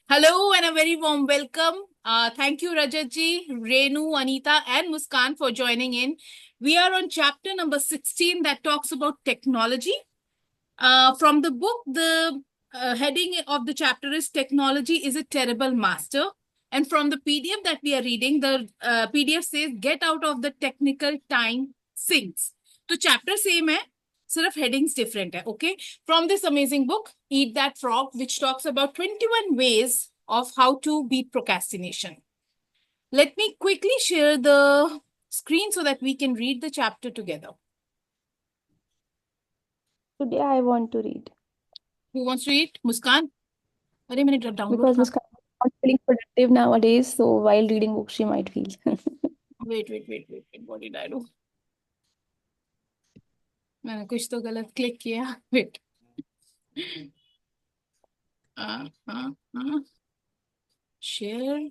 Hello and a very warm welcome. Thank you, Rajat ji, Renu, Anita, and Muskan for joining in. We are on chapter number 16 that talks about technology. From the book, the heading of the chapter is Technology is a Terrible Master. And from the PDF that we are reading, the PDF says, Get out of the technical time sinks. तो chapter same है, सिर्फ headings different है, okay? From this amazing book, Eat That Frog, which talks about 21 ways of how to beat procrastination. Let me quickly share the screen so that we can read the chapter together. Today I want to read Who wants to read? Muskan? अरे मैंने download because कहाँ? Muskan is not feeling productive nowadays. So while reading books, she might feel. Wait. What did I do? मैंने कुछ तो गलत click किया. Wait. Share.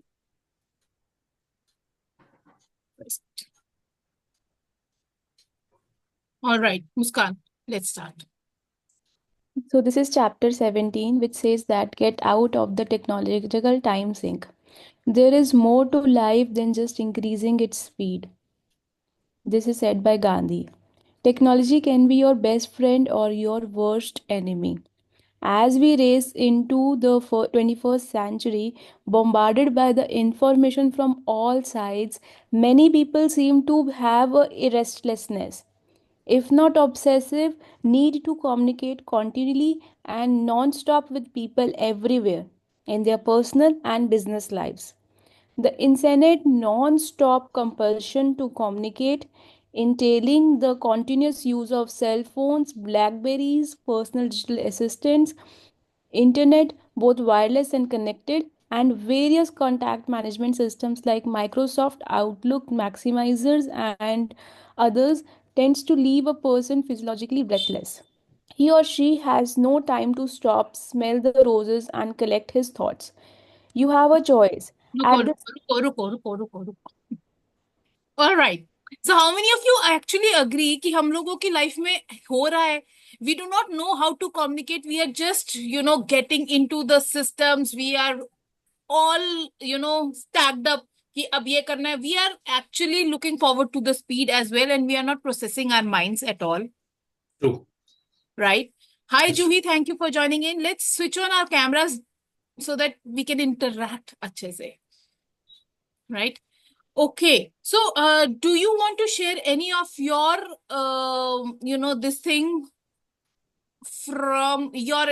All right, Muskan, let's start. So this is chapter 17, which says that get out of the technological time sink. There is more to life than just increasing its speed. This is said by Gandhi. Technology can be your best friend or your worst enemy. As we race into the 21st century, bombarded by the information from all sides, many people seem to have a restlessness, if not obsessive, need to communicate continually and non stop with people everywhere in their personal and business lives. The insane non stop compulsion to communicate, entailing the continuous use of cell phones, Blackberries, personal digital assistants, internet, both wireless and connected, and various contact management systems like Microsoft Outlook maximizers and others tends to leave a person physiologically breathless. He or she has no time to stop, smell the roses, and collect his thoughts. You have a choice. रुको At this, रुको रुको रुको रुको रुको. All right. So how many of you actually agree कि हम लोगों की लाइफ में हो रहा है? We do not know how to communicate. We are just, getting into the systems. We are all, stacked up कि अब ये करना है. We are actually looking forward to the speed as well, and we are not processing our minds at all. True. Right? Hi, Yes. Juhi. Thank you for joining in. Let's switch on our cameras so that we can interact अच्छे से. Right? Okay. So, do you want to share any of your, this thing from your,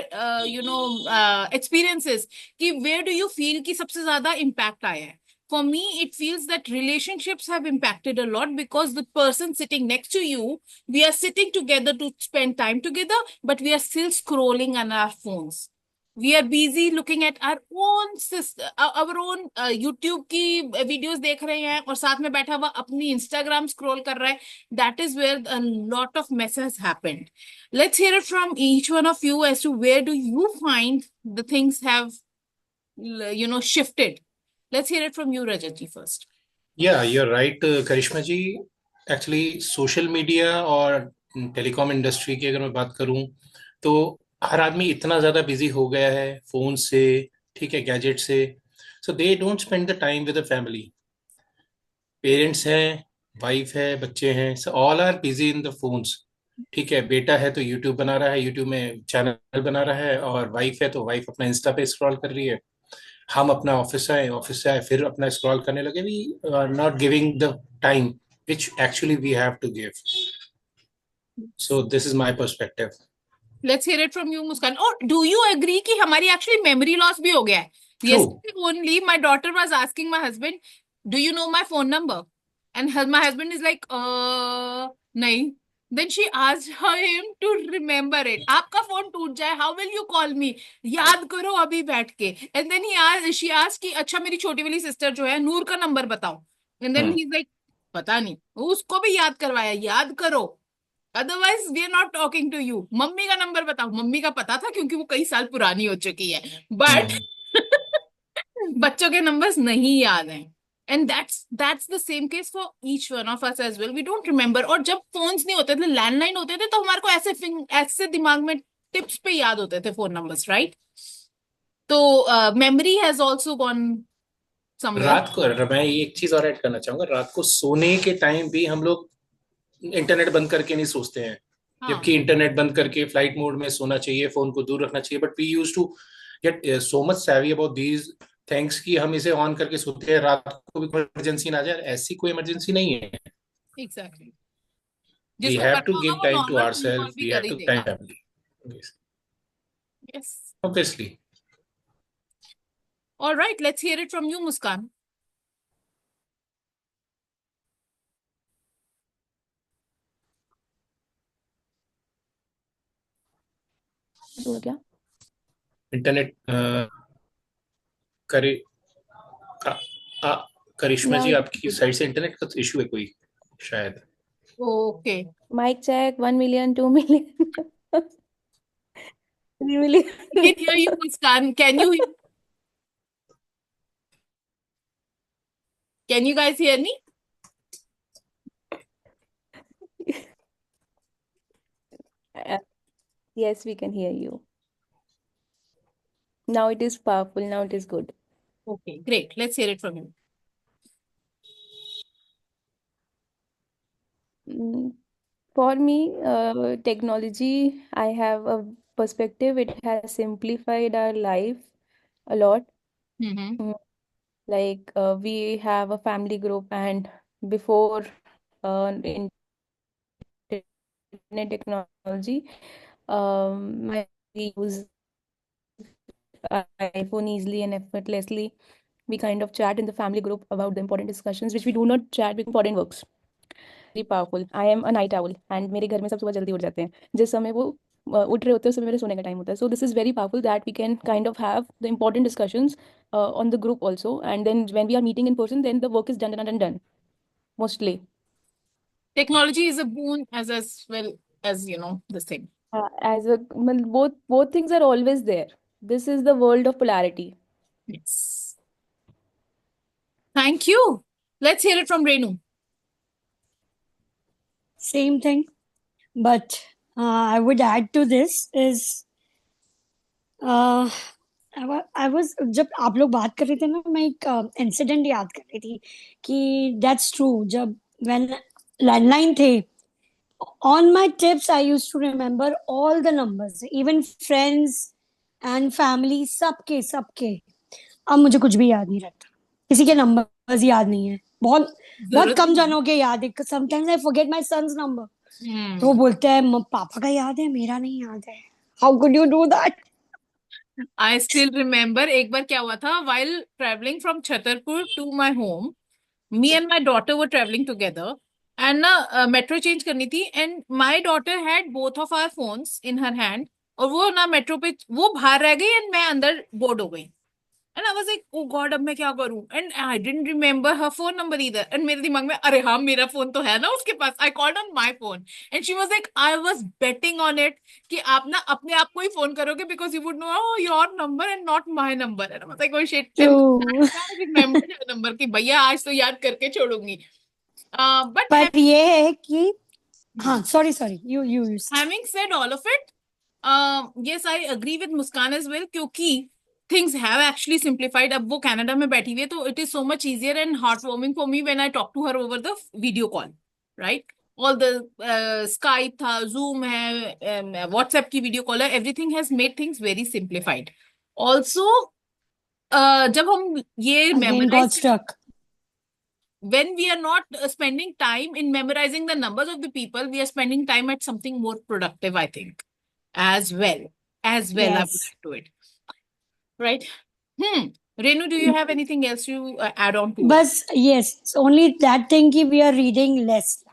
experiences? कि where do you feel कि सबसे ज़्यादा impact आया है? For me, it feels that relationships have impacted a lot because the person sitting next to you, we are sitting together to spend time together, but we are still scrolling on our phones. We are busy looking at our own our own YouTube की videos देख रहे हैं और साथ में बैठा हुआ अपनी Instagram scroll कर रहा है. That is where a lot of mess has happened. Let's hear it from each one of you as to where do you find the things have, shifted. Let's hear it from you, Rajat first. Yeah, you're right, Karishma ji. Actually social media और telecom industry की अगर मैं बात करूं तो हर आदमी इतना ज़्यादा बिजी हो गया है फोन से, ठीक है, गैजेट से. So they don't spend the time with the family. Parents हैं, वाइफ है, बच्चे हैं, so all are busy in the phones. ठीक है, बेटा है तो यूट्यूब बना रहा है, यूट्यूब में चैनल बना रहा है, और वाइफ है तो वाइफ अपना इंस्टा पे स्क्रॉल कर रही है. हम अपना ऑफिस से आए फिर अपना स्क्रॉल करने लगे. We are not giving the time which actually we have to give. So this is my perspective. Let's hear it from you, Muskan. Or do you agree कि हमारी actually memory loss भी हो गया है? True. Yesterday only my daughter was asking my husband, do you know my phone number? And my husband is like, नहीं. Then she asked him to remember it. आपका phone टूट जाए, how will you call me? याद करो अभी बैठ के. And then she asked कि अच्छा मेरी छोटी वाली सिस्टर जो है नूर का नंबर बताओ. And then he's like, पता नहीं. उसको भी याद करवाया, याद करो. Otherwise we are not talking to you. Mummy का नंबर बताओ. मम्मी का पता था क्योंकि वो कई साल पुरानी हो चुकी है, बट बच्चों के नंबर्स नहीं याद हैं. And that's the same case for each one of us as well. We don't remember. और जब फोन्स नहीं होते थे, लैंडलाइन होते थे, तो हमारे को ऐसे दिमाग में टिप्स पे याद होते थे फोन नंबर्स, राइट? तो memory has also gone somewhere. रात को मैं ये एक चीज और ऐड करना चाहूंगा, रात को सोने के टाइम भी हम लोग इंटरनेट बंद करके नहीं सोचते हैं, हाँ, जबकि इंटरनेट बंद करके फ्लाइट मोड में सोना चाहिए, फोन को दूर रखना चाहिए। But we use to get so much savvy about these things कि हम इसे ऑन करके सोते हैं, रात को भी कोई इमरजेंसी ना आ जाए। ऐसी कोई इमरजेंसी नहीं है। एग्जैक्टली। वी जिसको हैव टू करना होगा गिव वो time to normal phone call ourselves, भी वी कर हैव ही टू टाइम देगा। Family, yes. Obviously. Alright, let's hear it from you, Muskan. तो क्या? इंटरनेट करे आ, आ, Karishma Now ji, it is आपकी good. साइड से इंटरनेट का इशू है कोई शायद। Okay. Mic check, 1 million, 2 million, 3 million. We can hear you, Muskan. Can you guys hear me? Uh, Yes, we can hear you. Now it is powerful. Now it is good. Okay, great. Let's hear it from you. Mm, For me, technology, I have a perspective. It has simplified our life a lot. Mm-hmm. Mm, Like we have a family group, and before internet technology, my we use iPhone easily and effortlessly. We kind of chat in the family group about the important discussions, which we do not chat with important works. Very powerful. I am a night owl, and मेरे घर में सब सुबह जल्दी उठ जाते हैं। जिस समय वो उठ रहे होते हैं उस समय मेरे सोने का टाइम होता है। So this is very powerful that we can kind of have the important discussions on the group also, and then when we are meeting in person, then the work is done mostly. Technology is a boon as well as, this thing. As a both things are always there. This is the world of polarity. Yes. Thank you. Let's hear it from Renu. Same thing, but I would add to this is uh, I was जब आप लोग बात कर रहे थे ना, मैं एक इंसिडेंट याद कर रही थी कि दैट्स ट्रू। जब when लैंडलाइन थे, on my tips I used to remember all the numbers, even friends and family, सबके। अब मुझे कुछ भी याद नहीं रहता, किसी के नंबर्स याद नहीं है। बहुत बहुत जरूरत कम नहीं है। जनों के याद है। Sometimes I forget my son's number, तो वो Hmm. बोलते हैं पापा का याद है, मेरा नहीं याद है। How could you do that? I still remember एक बार क्या हुआ था, while traveling from Chhatarpur to my home, me and my daughter were traveling together, and ना metro change करनी थी, and my daughter had both of our phones in her hand, और वो ना metro पे वो बाहर रह गई and मैं अंदर board हो गई। And I was like, oh God, अब मैं क्या करूं? And I didn't remember her phone number either. And मेरे दिमाग में, अरे हाँ मेरा फोन तो है ना उसके पास। I called on my phone. And she was like, I was betting on it कि आप ना अपने आप को ही फोन करोगे because you would know oh, your number and not my number. And I was like, oh shit. And true. I remembered her number कि भैया आज तो याद करके छोड़ूंगी। But पर ये है कि हाँ, sorry you having said all of it, yes, I agree with Muskan as well, क्योंकि things have actually simplified. अब वो कनाडा में बैठी हुई है, तो it is so much easier and heartwarming for me when I talk to her over the video call, right? All the Skype था, Zoom है, WhatsApp की video call है, everything has made things very simplified. Also, जब हम ये again got memorize, struck. when we are not spending time in memorizing the numbers of the people, we are spending time at something more productive, I think, as well. I would yes. add to it, right? Renu, do you have anything else to add on to it? बस yes, only that thing कि we are reading less,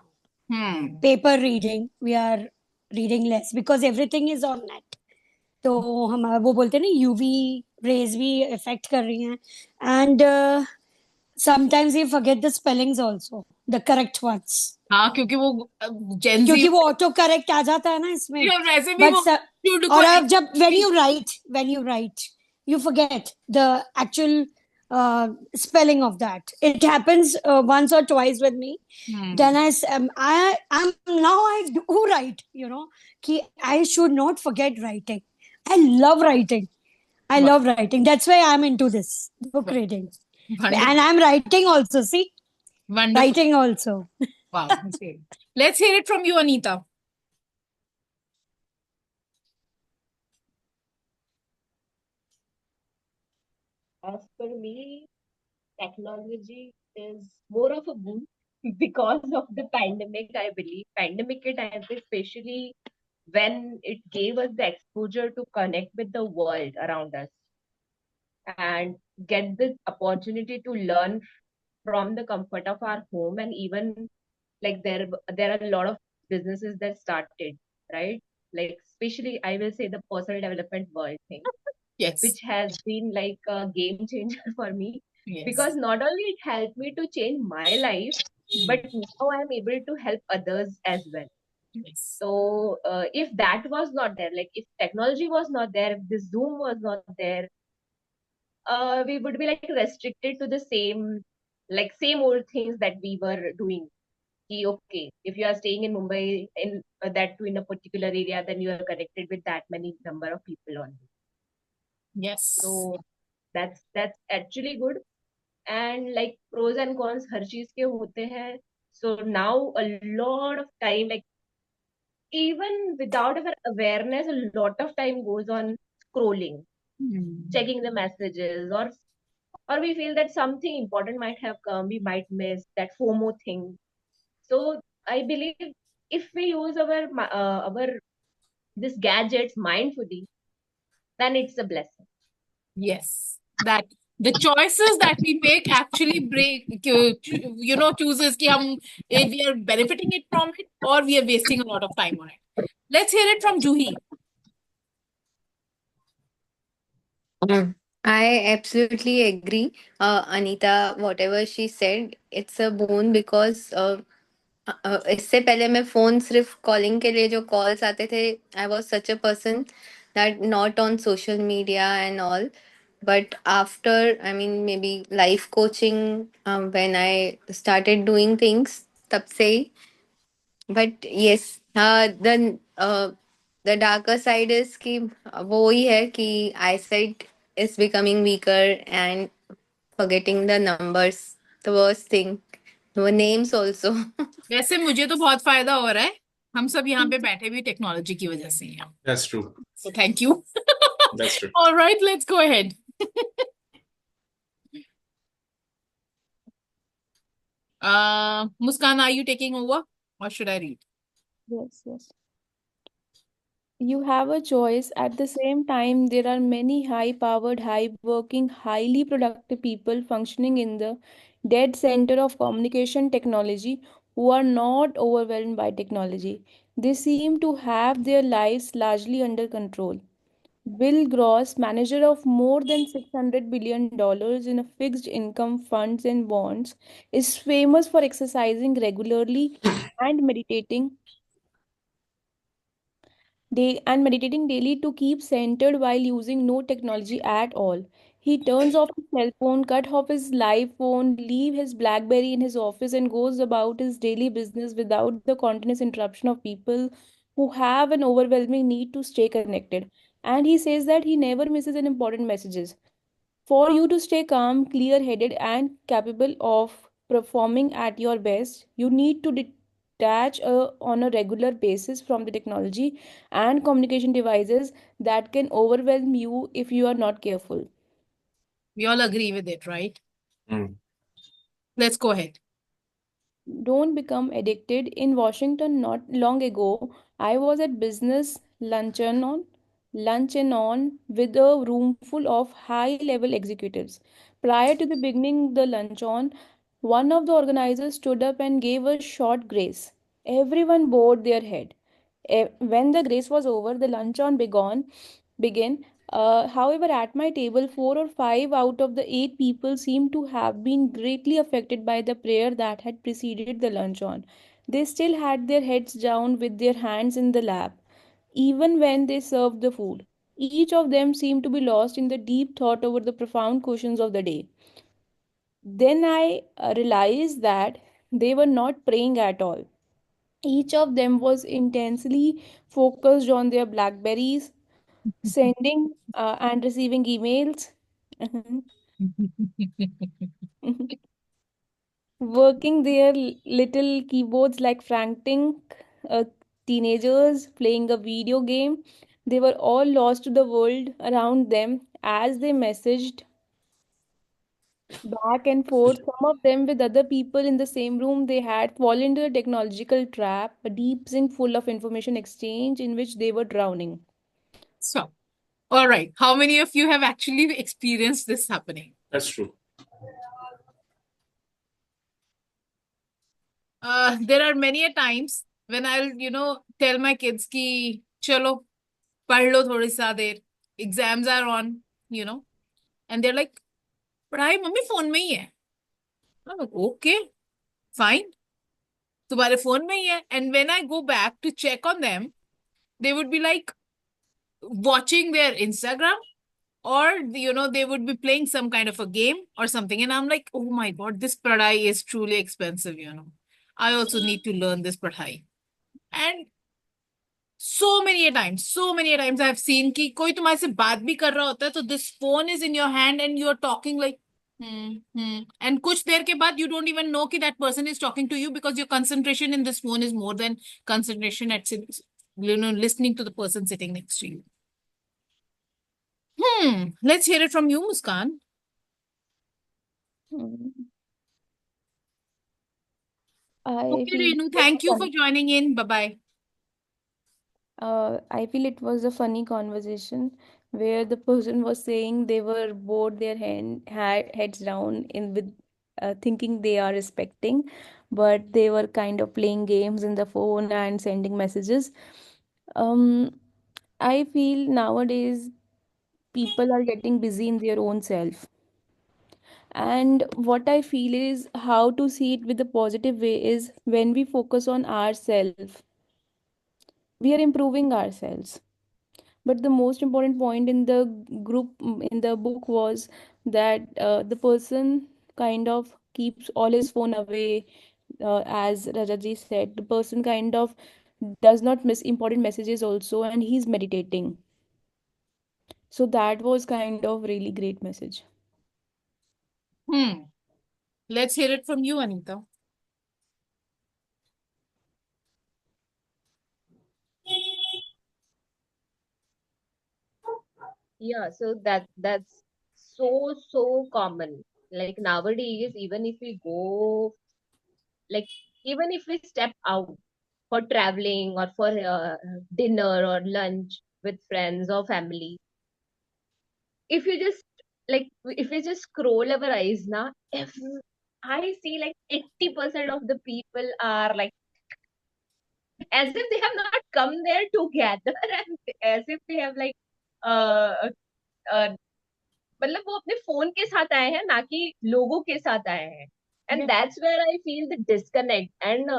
Hmm. Paper reading, we are reading less because everything is on net. तो हम वो बोलते हैं ना, UV rays भी effect कर रही हैं, and sometimes you forget the spellings also, the correct ones, हाँ, क्योंकि वो Gen Z क्योंकि वो ऑटो करेक्ट आ जाता है ना इसमें। और वैसे भी बट वो शुड को और अब जब when you write you forget the actual spelling of that. It happens once or twice with me. Then I'm now I do write. I should not forget writing. I love writing. I Wow. love writing. That's why I'm into this book Wow. reading. Wonderful. And I'm writing also. See, Wonderful. writing also. Wow. Okay. Let's hear it from you, Anita. As per me, technology is more of a boom because of the pandemic, I believe. Pandemic it has, especially when it gave us the exposure to connect with the world around us and get this opportunity to learn from the comfort of our home. And even like there are a lot of businesses that started, right? Like especially I will say the personal development world thing, Yes. which has been like a game changer for me, Yes. because not only it helped me to change my life, but now I'm able to help others as well. Yes. So if that was not there, like if technology was not there, if this Zoom was not there, we would be like restricted to the same old things that we were doing. Okay, if you are staying in Mumbai, in that too in a particular area, then you are connected with that many number of people only. Yes. So that's actually good. And like pros and cons हर चीज के होते हैं. So now a lot of time, like even without our awareness, a lot of time goes on scrolling, checking the messages, or we feel that something important might have come, we might miss that FOMO thing. So I believe if we use our this gadgets mindfully, then it's a blessing. Yes. That the choices that we make actually chooses कि हम if we are benefiting it from it or we are wasting a lot of time on it. Let's hear it from Juhi. I absolutely agree. Anita, whatever she said, it's a boon because इससे पहले मैं phone सिर्फ calling के लिए जो calls आते थे, I was such a person that not on social media and all. But after, I mean, maybe life coaching, when I started doing things, तब से ही. But yes, the darker side is कि वो ही है कि eyesight is becoming weaker and forgetting the numbers, the worst thing, the names also. वैसे मुझे तो बहुत फायदा हो रहा है. हम सब यहाँ पे बैठे भी टेक्नोलॉजी की वजह से हैं. That's true. So thank you. That's true. All right, let's go ahead. Muskan, are you taking over or should I read? Yes, yes. You have a choice. At the same time, there are many high-powered, high-working, highly productive people functioning in the dead center of communication technology who are not overwhelmed by technology. They seem to have their lives largely under control. Bill Gross, manager of more than $600 billion in a fixed income funds and bonds, is famous for exercising regularly and meditating daily to keep centered while using no technology at all. He turns off his cell phone, cut off his live phone, leave his BlackBerry in his office, and goes about his daily business without the continuous interruption of people who have an overwhelming need to stay connected. And he says that he never misses an important messages. For you to stay calm, clear headed, and capable of performing at your best, you need to detach on a regular basis from the technology and communication devices that can overwhelm you if you are not careful. We all agree with it, right? Mm. Let's go ahead. Don't become addicted. In Washington, not long ago, I was at business luncheon on with a room full of high-level executives. Prior to the beginning the luncheon, one of the organizers stood up and gave a short grace. Everyone bowed their head. When the grace was over, the luncheon began. However, at my table, 4 or 5 out of the 8 people seemed to have been greatly affected by the prayer that had preceded the luncheon. They still had their heads down with their hands in the lap, even when they served the food. Each of them seemed to be lost in the deep thought over the profound questions of the day. Then I realized that they were not praying at all. Each of them was intensely focused on their Blackberries, sending and receiving emails, working their little keyboards like frantic uh, teenagers playing a video game. They were all lost to the world around them as they messaged back and forth. Some of them with other people in the same room. They had fallen into a technological trap, a deep sink full of information exchange in which they were drowning. So, all right. How many of you have actually experienced this happening? That's true. There are many a times when I'll, tell my kids ki, chalo, पढ़ लो थोड़ी सा देर, exams are on, and there like, पढ़ाई मम्मी phone में ही है. ओके, फाइन, तुम्हारे फोन में ही है. And when I go back to check on them, they would be like watching their Instagram, or they would be playing some kind of a game or something, and I'm like, oh my god, this padhai is truly expensive. I also need to learn this padhai. And so many a times I've seen कि कोई तुम्हारे से बात भी कर रहा होता है, तो this phone is in your hand and you're talking like and कुछ देर के बाद you don't even know कि that person is talking to you, because your concentration in this phone is more than concentration at listening to the person sitting next to you. Let's hear it from you, Muskan. Hmm. I Okay, feel Renu, thank you for joining in. Bye-bye. I feel it was a funny conversation where the person was saying they were bored their heads down in with thinking they are respecting, but they were kind of playing games in the phone and sending messages. Um, I feel nowadays people are getting busy in their own self. And what I feel is how to see it with a positive way is when we focus on ourselves, we are improving ourselves. But the most important point in the in the book was that the person kind of keeps all his phone away. As Rajaji said, the person kind of does not miss important messages also, and he's meditating. So that was kind of really great message. Let's hear it from you, Anita. Yeah, so that's so common. Like nowadays, even if we go, like even if we step out for traveling or for dinner or lunch with friends or family, if you just if we just scroll our eyes now, if I see like 80% of the people are like as if they have not come there together and as if they have like uh, uh, मतलब वो अपने phone के साथ आए हैं ना कि लोगों के साथ आए हैं. And that's where I feel the disconnect. And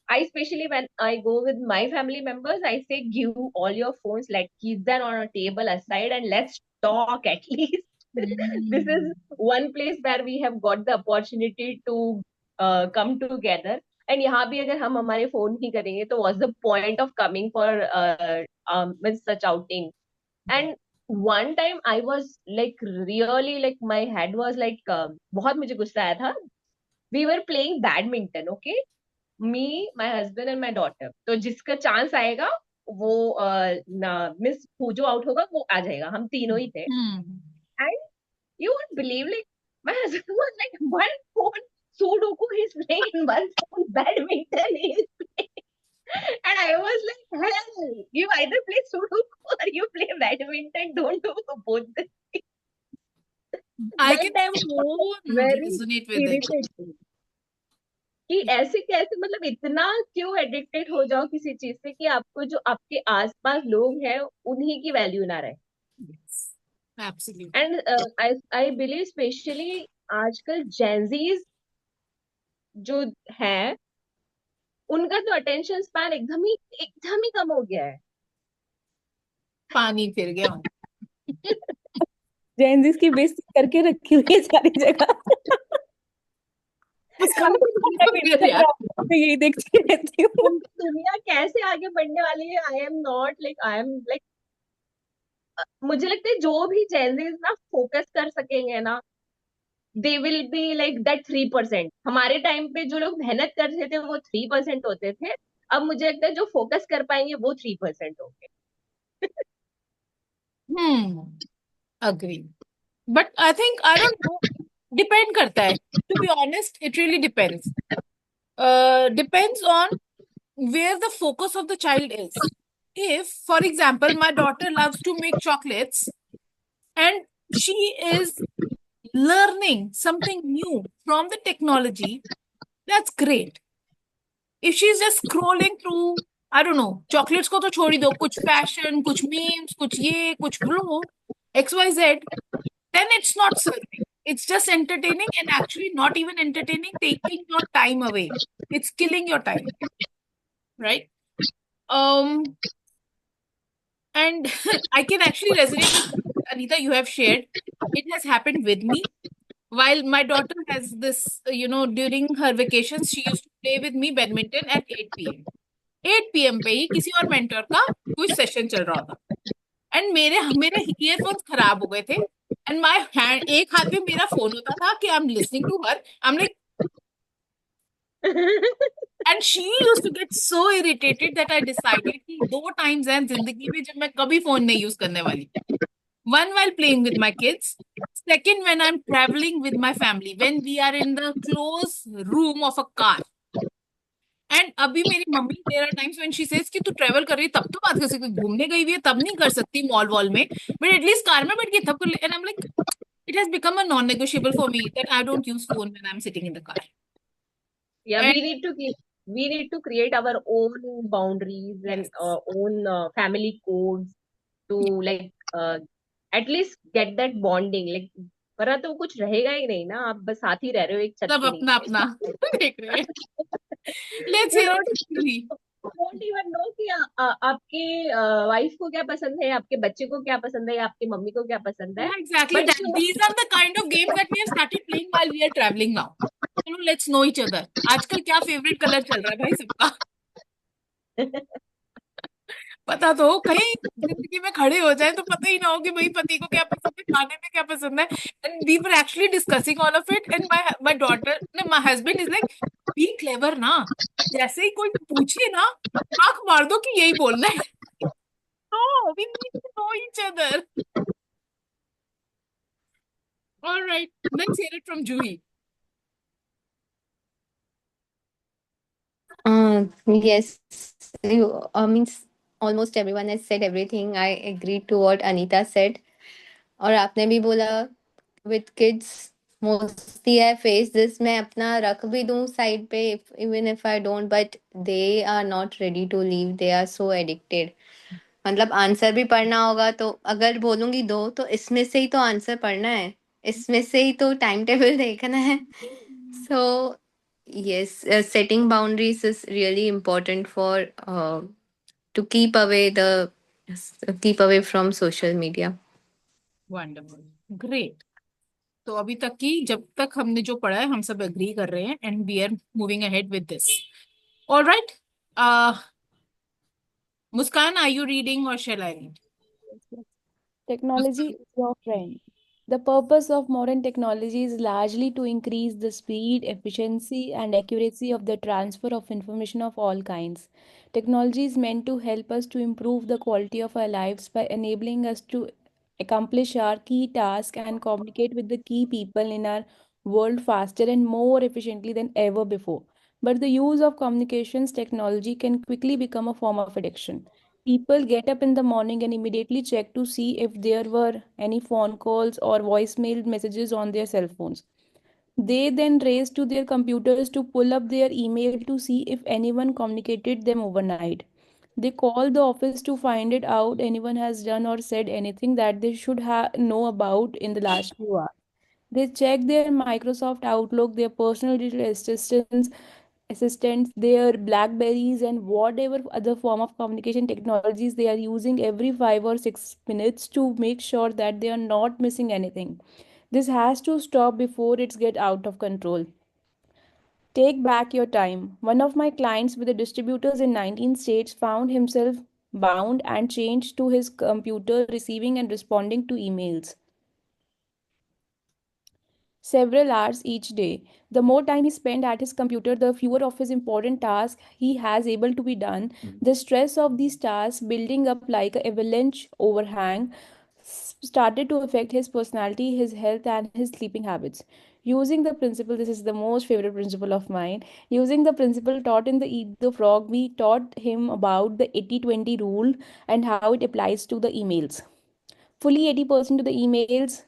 I especially when I go with my family members, I say give all your phones, like keep them on a table aside and let's talk at least. This is one place where we have got the opportunity to come together. And यहाँ भी अगर हम हमारे phone ही करेंगे तो what's the point of coming for with such outing? And one time I was like really like my head was like बहुत मुझे गुस्सा आया था. We were playing badminton, okay? Me, my husband and my daughter. तो जिसका chance आएगा वो miss जो आउट होगा वो आ जाएगा. हम तीनों ही थे. And you won't believe, like my husband was like one phone Sudoku he's playing in one phone, badminton he's playing. And I was like, hell, you either play Sudoku or you play badminton. Don't do both the things. I That can time so was very resonate with it. irritating. कि ऐसे कैसे मतलब इतना क्यों addicted हो जाओ किसी चीज से कि आपको जो आपके आसपास लोग हैं उन्हीं की वैल्यू ना रहे. Yes, absolutely. And I believe specially आजकल जेंजीज जो है उनका तो अटेंशन स्पैन एकदम ही कम हो गया है. पानी फिर गया. जेनजिस की बेइज्जती करके रखी हुई है सारी जगह. मुस्कान को तो मैं बहुत weird है यार। Instagram पे यही देखती रहती हूँ। दुनिया कैसे आगे बढ़ने वाली है, आई एम लाइक, मुझे लगता है जो भी जेनजीज ना फोकस कर सकेंगे ना, they will be like that 3%। हमारे टाइम पे जो लोग मेहनत करते थे वो 3% होते थे, अब मुझे लगता है जो फोकस कर पाएंगे वो 3% होंगे। Agree, but I think I don't know, depend करता है, to be honest it really depends, depends on where the focus of the child is. If, for example, my daughter loves to make chocolates and she is learning something new from the technology, that's great. If she's just scrolling through, I don't know, chocolates को तो छोड़ ही दो, कुछ fashion, कुछ memes, कुछ ये, कुछ वो, XYZ, then it's not serving. It's just entertaining and actually not even entertaining, taking your time away. It's killing your time, right? Um, And I can actually resonate with what Anita, you have shared. It has happened with me. While my daughter has this, during her vacations, she used to play with me badminton at 8 p.m. 8 p.m. पे ही किसी और mentor का कुछ session चल रहा था and मेरे मेरे ईयरफोन्स खराब हो गए थे एंड माय हैंड, एक हाथ में मेरा फोन होता था कि I am listening to her, I am like, and she used to get so irritated that I decided कि 2 टाइम्स हैं जिंदगी में जब मैं कभी फोन नहीं यूज करने वाली. One, while playing with my kids. Second, when I'm traveling with my family, when we are in the close room of a car. And अभी मेरी mummy there are times when she says कि तू travel कर रही है तब तो बात कर सकती है, घूमने गई हुई है तब नहीं कर सकती मॉल वॉल में, बट एटलीस्ट कार में बैठ के तब कर ले. And I'm like, it has become a non-negotiable for me that I don't use phone when I'm sitting in the car. Yeah, And we need to create our own boundaries and yes, own family codes to like at least get that bonding. Like वरना तो कुछ रहेगा ही नहीं ना, आप बस साथ ही रह रहे हो एक छत सब के अपना नीचे. अपना देख रहे हैं. Let's You hear it don't from Juhi. don't even know कि आपके वाइफ को क्या पसंद है, आपके बच्चे को क्या पसंद है, या आपकी मम्मी को क्या पसंद है. Yeah, exactly. But These are the kind of games that we have started playing while we are traveling now. Let's know each other. आजकल क्या फेवरेट कलर चल रहा है भाई सबका, पता तो हो, कहीं जिंदगी में खड़े हो जाए तो पता ही ना हो कि भाई पति को क्या पसंद है, खाने में क्या पसंद है. And we were actually discussing all of it and my daughter, my husband is like, be clever ना, जैसे ही कोई पूछे ना आंख मार दो कि यही बोलना है. No, we need to know each other. Alright, let's hear it from Juhi. Yes, you means almost everyone has said everything. I agree to what Anita said. और आपने भी बोला with kids mostly I face this. मैं अपना रख भी दूँ side पे even if I don't, but they are not ready to leave. They are so addicted. मतलब आंसर भी पढ़ना होगा तो अगर बोलूंगी दो तो इसमें से ही तो आंसर पढ़ना है, इसमें से ही तो टाइम टेबल देखना है. So yes, setting boundaries is really important for to keep away from social media. Wonderful, great. तो अभी तक की जब तक हमने जो पढ़ा है हम सब एग्री कर रहे हैं and we are moving ahead with this. Alright, Muskan, are you reading or shall I read? Technology is your friend. The purpose of modern technology is largely to increase the speed, efficiency, and accuracy of the transfer of information of all kinds. Technology is meant to help us to improve the quality of our lives by enabling us to accomplish our key tasks and communicate with the key people in our world faster and more efficiently than ever before. But the use of communications technology can quickly become a form of addiction. People get up in the morning and immediately check to see if there were any phone calls or voicemail messages on their cell phones. They then race to their computers to pull up their email to see if anyone communicated them overnight. They call the office to find it out anyone has done or said anything that they should know about in the last few hours. They check their Microsoft Outlook, their personal digital assistants, their Blackberries, and whatever other form of communication technologies they are using every 5 or 6 minutes to make sure that they are not missing anything. This has to stop before it's get out of control. Take back your time. One of my clients with the distributors in 19 states found himself bound and chained to his computer, receiving and responding to emails several hours each day. The more time he spent at his computer, the fewer of his important tasks he has able to be done. The stress of these tasks building up like an avalanche overhang started to affect his personality, his health, and his sleeping habits. Using the principle, this is the most favorite principle of mine. Using the principle taught in the Eat the Frog, we taught him about the 80-20 rule and how it applies to the emails. Fully 80% of the emails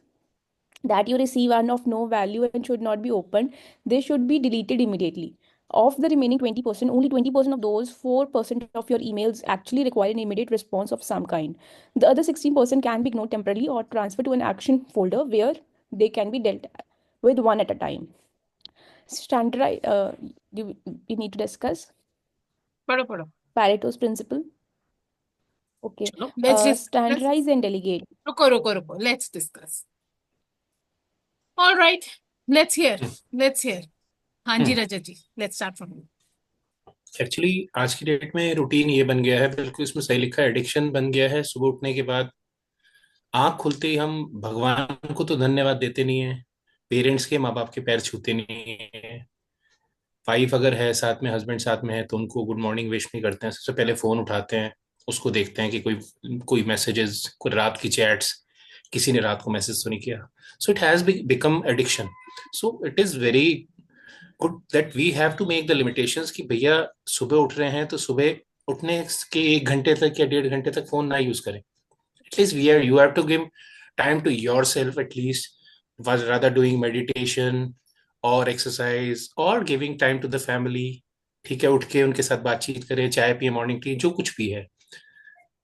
that you receive are of no value and should not be opened. They should be deleted immediately. Of the remaining 20%, only 20% of those 4% of your emails actually require an immediate response of some kind. The other 16% can be ignored temporarily or transferred to an action folder where they can be dealt with one at a time. Standardize, we need to discuss पढ़ो पढ़ो Pareto's principle. Okay. चलो let's Standardize and delegate. रुको let's discuss. All right, let's hear. हाँ जी रजत जी, let's start from you. Actually आज की date में routine ये बन गया है, बिल्कुल इसमें सही लिखा है, एडिक्शन बन गया है। सुबह उठने के बाद आंख खुलते ही हम भगवान को तो धन्यवाद देते नहीं है, पेरेंट्स के, माँ बाप के पैर छूते नहीं है। वाइफ अगर है साथ में, हस्बैंड साथ में है, तो उनको गुड मॉर्निंग विश नहीं करते हैं। सबसे पहले फोन उठाते हैं, उसको देखते हैं कि कोई मैसेजेस, कोई रात की चैट्स, किसी ने रात को मैसेज तो नहीं किया। So it has become addiction. So it is very good that we have to make the limitations कि भैया सुबह उठ रहे हैं तो सुबह उठने के 1 घंटे तक या 1.5 घंटे तक फोन ना यूज करें। At least you have to give time to yourself, at least, rather doing meditation or exercise or giving time to the family। ठीक है, उठ के उनके साथ बातचीत करें, चाय पिए, मॉर्निंग टी, जो कुछ भी है।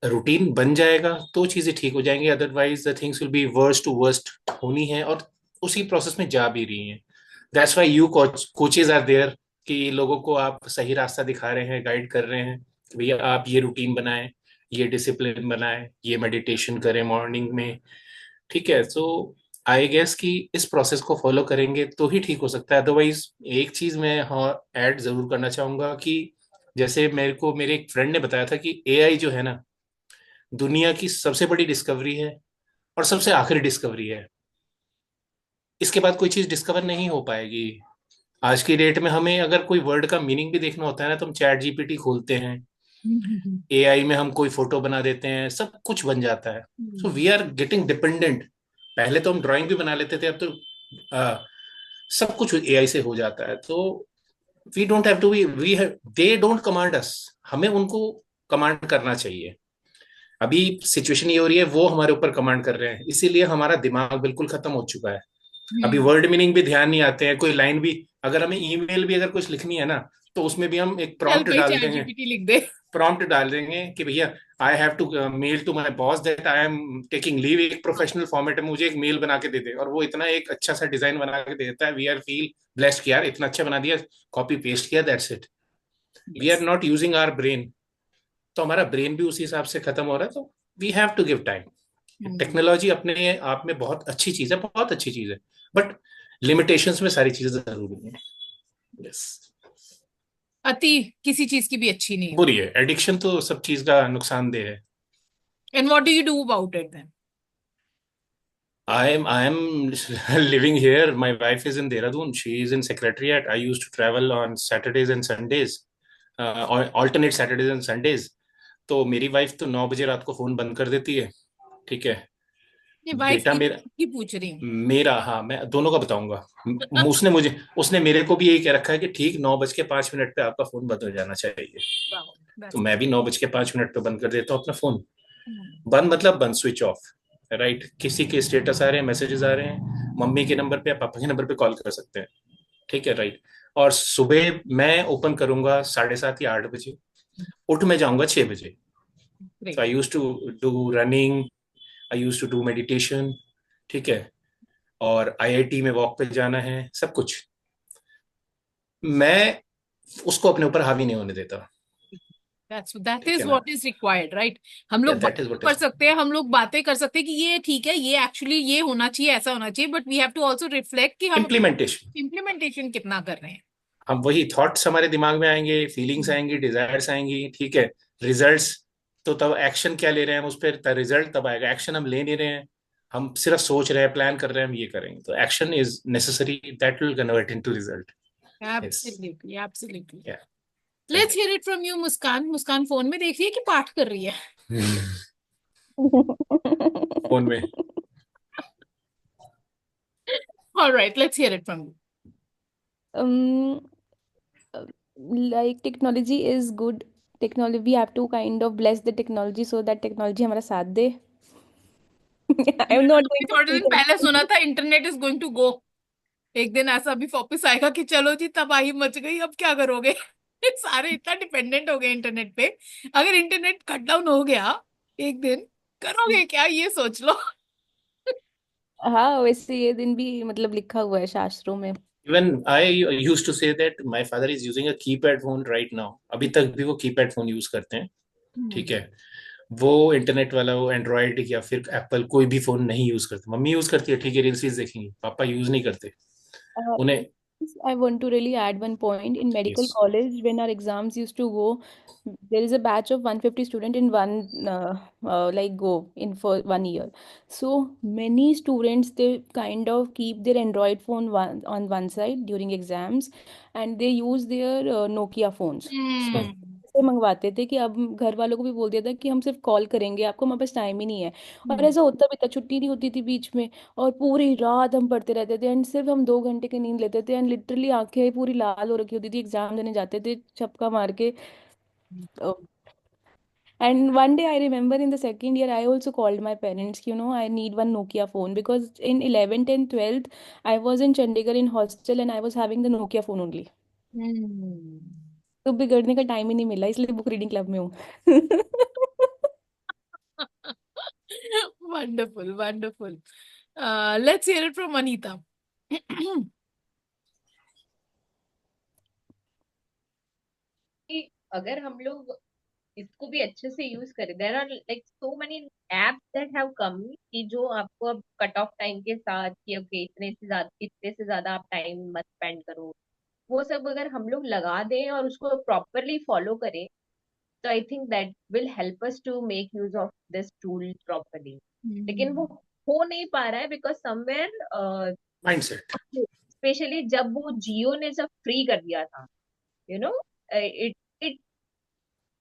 रूटीन बन जाएगा तो चीजें ठीक हो जाएंगी, otherwise the things will be worst to worst होनी है, और उसी प्रोसेस में जा भी रही हैं। That's why you coaches are there, कि लोगों को आप सही रास्ता दिखा रहे हैं, गाइड कर रहे हैं, भैया आप ये रूटीन बनाएं, ये डिसिप्लिन बनाएं, ये मेडिटेशन करें मॉर्निंग में। ठीक है, सो आई गेस कि इस प्रोसेस को फॉलो करेंगे तो ही ठीक हो सकता है। अदरवाइज एक चीज मैं ऐड जरूर करना चाहूंगा कि जैसे मेरे एक फ्रेंड ने बताया था कि एआई जो है ना, दुनिया की सबसे बड़ी डिस्कवरी है और सबसे आखिरी डिस्कवरी है। इसके बाद कोई चीज डिस्कवर नहीं हो पाएगी। आज की डेट में हमें अगर कोई वर्ड का मीनिंग भी देखना होता है ना, तो हम चैट जीपीटी खोलते हैं, एआई में हम कोई फोटो बना देते हैं, सब कुछ बन जाता है। So we are getting dependent. पहले तो हम ड्राइंग भी बना लेते थे, अब तो सब कुछ एआई से हो जाता है। तो we don't have to be they don't command us, हमें उनको कमांड करना चाहिए। अभी सिचुएशन ये हो रही है, वो हमारे ऊपर कमांड कर रहे हैं, इसीलिए हमारा दिमाग बिल्कुल खत्म हो चुका है। अभी वर्ड मीनिंग भी ध्यान नहीं आते हैं, कोई लाइन भी, अगर हमें ईमेल भी अगर कुछ लिखनी है ना, तो उसमें भी हम एक प्रॉम्प्ट डाल देंगे कि भैया I have to mail to my boss that I am taking leave. एक प्रोफेशनल फॉर्मेट में मुझे एक मेल बना के दे दे, और वो इतना एक अच्छा सा डिजाइन बना के देता है। वी आर फील ब्लेस्ड कि यार इतना अच्छा बना दिया, कॉपी पेस्ट किया, that's it. We are not using our brain, तो हमारा ब्रेन भी उसी हिसाब से खत्म हो रहा है। तो we have to give time. Technology अपने आप में बहुत अच्छी चीज है, बहुत अच्छी चीज है, बट लिमिटेशंस में सारी चीजें जरूरी हैं। यस, अति किसी चीज की भी अच्छी नहीं है, बुरी है। एडिक्शन तो सब चीज का नुकसानदेह है। And what do you do about it then? I am living here. My wife is in Dehradun. She is in Secretariat. I used to travel on Saturdays and Sundays, alternate Saturdays and Sundays. तो मेरी wife तो 9 बजे रात को phone बंद कर देती है। ठीक है, बेटा मेरा की पूछ रही हूँ, मेरा, हाँ मैं दोनों का बताऊंगा। उसने मेरे को भी यही कह रखा है कि ठीक 9:05 पे आपका फोन बंद हो जाना चाहिए। तो मैं भी 9:05 पे बंद कर देता हूँ अपना फोन। बंद मतलब बंद, स्विच ऑफ, राइट। किसी के स्टेटस आ रहे हैं, मैसेजेस आ रहे हैं, मम्मी के नंबर पे या पापा के नंबर पे कॉल कर सकते हैं। ठीक है, राइट। और सुबह मैं ओपन करूंगा 7:30 या 8 बजे, उठ में जाऊंगा 6 बजे। So I used to do running, I used to do meditation, ठीक है, और IIT में वॉक पे जाना है, सब कुछ। मैं उसको अपने ऊपर हावी नहीं होने देता। that is what is required, right? हम लोग कर सकते हैं, हम लोग बातें कर सकते हैं कि ये ठीक है, ये एक्चुअली ये होना चाहिए, ऐसा होना चाहिए, but we have to also reflect कि हम इम्प्लीमेंटेशन कितना कर रहे हैं। हम वही थॉट्स हमारे दिमाग में आएंगे, फीलिंग्स आएंगी, डिजायर्स आएंगी, ठीक है। रिजल्ट्स, तो तब एक्शन क्या ले रहे हैं हम उस पर, रिजल्ट तब आएगा। एक्शन हम ले नहीं रहे हैं, हम सिर्फ सोच रहे हैं, प्लान कर रहे हैं हम ये करेंगे, तो action is necessary, that will convert into result. Yes, absolutely, absolutely. Yeah let's hear it from you Muskan. Muskan phone में देख रही है कि पाठ कर रही है? फोन में। Alright, let's hear it from you. Um, like technology is good. Technology, we have to kind of bless the technology so that technology हमारा साथ दे. I'm not going to थोड़े speak दिन पहले anything. सुना था internet is going to go. एक दिन ऐसा भी वापस आएगा कि चलो जी तबाही मच गई, अब क्या करोगे? सारे इतना डिपेंडेंट हो गए इंटरनेट पे। अगर इंटरनेट कट डाउन हो गया एक दिन, करोगे क्या, ये सोच लो। हाँ, वैसे ये दिन भी मतलब लिखा हुआ है शास्त्रों में. Even I use to say that my father is using a keypad phone right now, अभी तक भी वो कीपैड फोन यूज करते हैं, ठीक है। वो इंटरनेट वाला, वो एंड्रॉयड या फिर एप्पल कोई भी फोन नहीं यूज करते। मम्मी यूज करती है, ठीक है, रील्स देखेंगी, पापा यूज नहीं करते Uh, उन्हें। I want to really add one point. In medical yes. college, when our exams used to go, there is a batch of 150 student in one like go in for 1 year. So many students, they kind of keep their Android phone on one side during exams, and they use their Nokia phones. से मंगवाते थे कि अब घर वालों को भी बोल दिया था कि हम सिर्फ कॉल करेंगे आपको, हमारे पास टाइम ही नहीं है. और ऐसा होता भी था, छुट्टी नहीं होती थी बीच में, और पूरी रात हम पढ़ते रहते थे, एंड सिर्फ हम 2 घंटे की नींद लेते थे, एंड लिटरली आंखें पूरी लाल हो रखी होती थी, एग्जाम देने जाते थे छपका मार के. And one day I remember in the second year, I also called my parents, I need one Nokia phone, because in 11th and 12th, I was in Chandigarh in hostel and I was having the Nokia phone only. तो बिगड़ने का time ही नहीं मिला, इसलिए book reading club में हूँ. Wonderful, wonderful. Let's hear it from Anita. कि अगर हम लोग इसको भी अच्छे से यूज करें, there are like so many apps that have come कि जो आपको अब कट ऑफ टाइम के साथ कि ओके इतने से ज्यादा आप टाइम मत स्पेंड करो, वो सब अगर हम लोग लगा दें और उसको प्रॉपरली फॉलो करें, तो I think that will help us to make use of this tool properly. लेकिन वो हो नहीं पा रहा है बिकॉज समवेयर माइंडसेट। स्पेशली जब वो जियो ने जब फ्री कर दिया था, यू नो, इट इट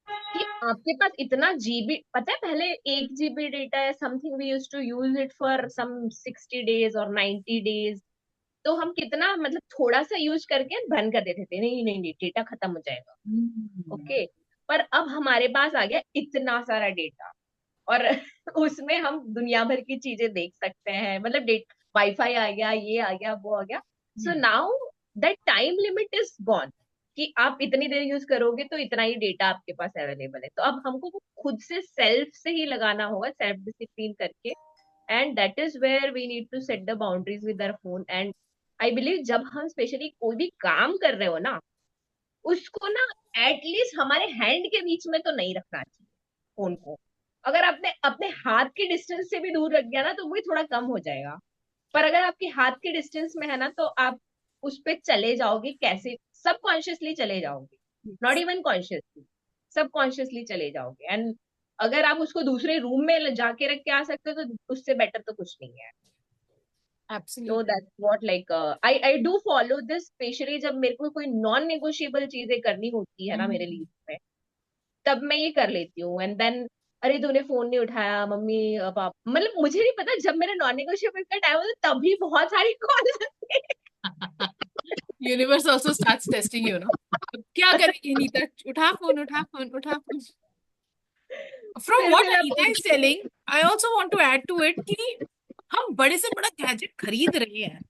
कि आपके पास इतना जीबी, पता है पहले 1 GB डेटा है something, we use to use it for some 60 days और 90 days। तो हम कितना मतलब थोड़ा सा यूज करके बंद कर देते थे, नहीं नहीं नहीं डेटा खत्म हो जाएगा, ओके। पर अब हमारे पास आ गया इतना सारा डेटा, और उसमें हम दुनिया भर की चीजें देख सकते हैं, मतलब डेट वाईफाई आ गया, ये आ गया, वो आ गया। So now that time limit is gone कि आप इतनी देर यूज करोगे तो इतना ही डेटा आपके पास अवेलेबल है। तो अब हमको वो खुद से सेल्फ से ही लगाना होगा, सेल्फ डिसिप्लिन करके, and that is where we need to set the boundaries with our phone. And I believe जब हम स्पेशली कोई भी काम कर रहे हो ना, उसको ना एटलीस्ट हमारे हैंड के बीच में तो नहीं रखना चाहिए फोन को। अगर आपने अपने हाथ के डिस्टेंस से भी दूर रख दिया ना तो वो थोड़ा कम हो जाएगा, पर अगर आपके हाथ के डिस्टेंस में है ना तो आप उस पे चले जाओगे, कैसे सबकॉन्शियसली चले जाओगे, नॉट इवन कॉन्शियसली, सबकॉन्शियसली चले जाओगे। एंड अगर आप उसको दूसरे रूम में जाके रख के आ सकते हो तो उससे बेटर तो कुछ नहीं है। So that's what like I do follow this, specially जब मेरे को कोई नॉन नेगोशिएबल चीजें करनी होती है ना मेरे लिए में, तब मैं ये कर लेती हूँ। एंड देन अरे तूने फोन नहीं उठाया मम्मी पापा, मतलब मुझे नहीं पता, जब मेरा नॉन नेगोशिएबल का टाइम होता तभी बहुत सारी कॉल आती है। Universe also starts testing you know. क्या करेंगे नीता, उठा फोन, उठा फोन, उठा phone. From what Anita is telling, I also want to add to it कि हम बड़े से बड़ा गैजेट खरीद रहे हैं,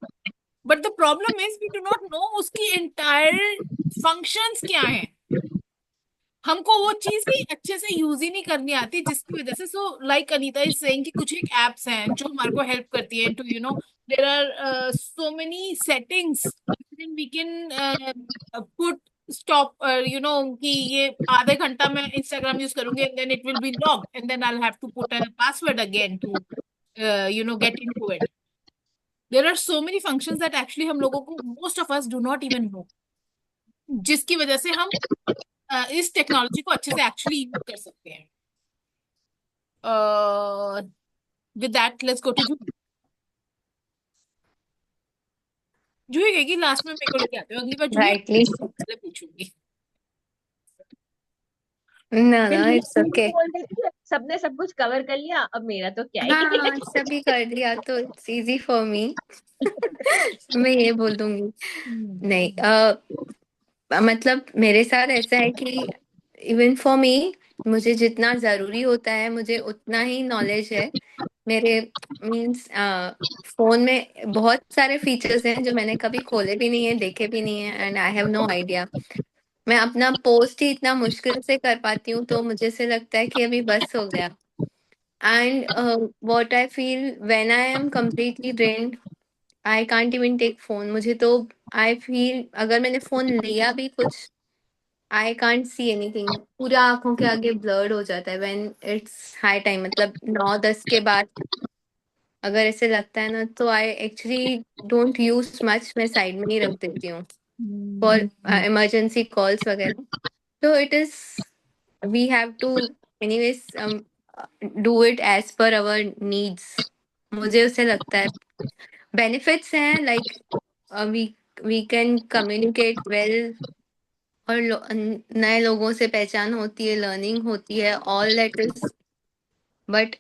but the problem is we do not know उसकी एंटायर फंक्शंस क्या हैं। हमको वो चीज भी अच्छे से यूज ही नहीं करनी आती, जिसकी वजह से so like Anita is saying कि कुछ एक एप्स हैं जो हमारे को हेल्प करती हैं to there are so many settings we can put stop कि ये आधे घंटा मैं इंस्टाग्राम यूज करूंगी and then it will be locked and then I will have to put a password again to get into it. There are so many functions that actually हम लोगों को, most of us do not even know. जिसकी वजह से हम इस technology को अच्छे से एक्चुअली यूज कर सकते हैं. With that let's go to Juhi. Juhi कहेगी लास्ट में मेरे को लेके आते हो, अगली बार जूही राइटली. पहले पूछूंगी. No, फिर no, it's जूही okay. बोल देती है सबने सब कुछ कवर कर लिया, अब मेरा तो क्या ही है. हाँ, सभी कर लिया तो इट्स इजी फॉर मी. मैं ये बोल दूंगी. नहीं, मतलब मेरे साथ ऐसा है कि इवन फॉर मी, मुझे जितना जरूरी होता है मुझे उतना ही नॉलेज है. मेरे मीन्स फोन में बहुत सारे फीचर्स हैं जो मैंने कभी खोले भी नहीं है, देखे भी नहीं है, and I have no idea. मैं अपना पोस्ट ही इतना मुश्किल से कर पाती हूँ, तो मुझे से लगता है कि अभी बस हो गया. And what I feel when I am completely drained, I can't even take phone. मुझे तो आई फील अगर मैंने फोन लिया भी कुछ, आई कांट सी एनीथिंग. पूरा आंखों के आगे ब्लर्ड हो जाता है व्हेन इट्स हाई टाइम, मतलब 9-10 के बाद अगर ऐसे लगता है ना, तो I actually don't use much. मैं साइड में ही रख देती हूँ फॉर इमरजेंसी कॉल्स वगैरह. तो it is, we have to anyways do it as per our needs. मुझे उसे लगता है बेनिफिट्स हैं, like we we can communicate well, और नए लोगों से पहचान होती है, लर्निंग होती है, ऑल दैट इज. बट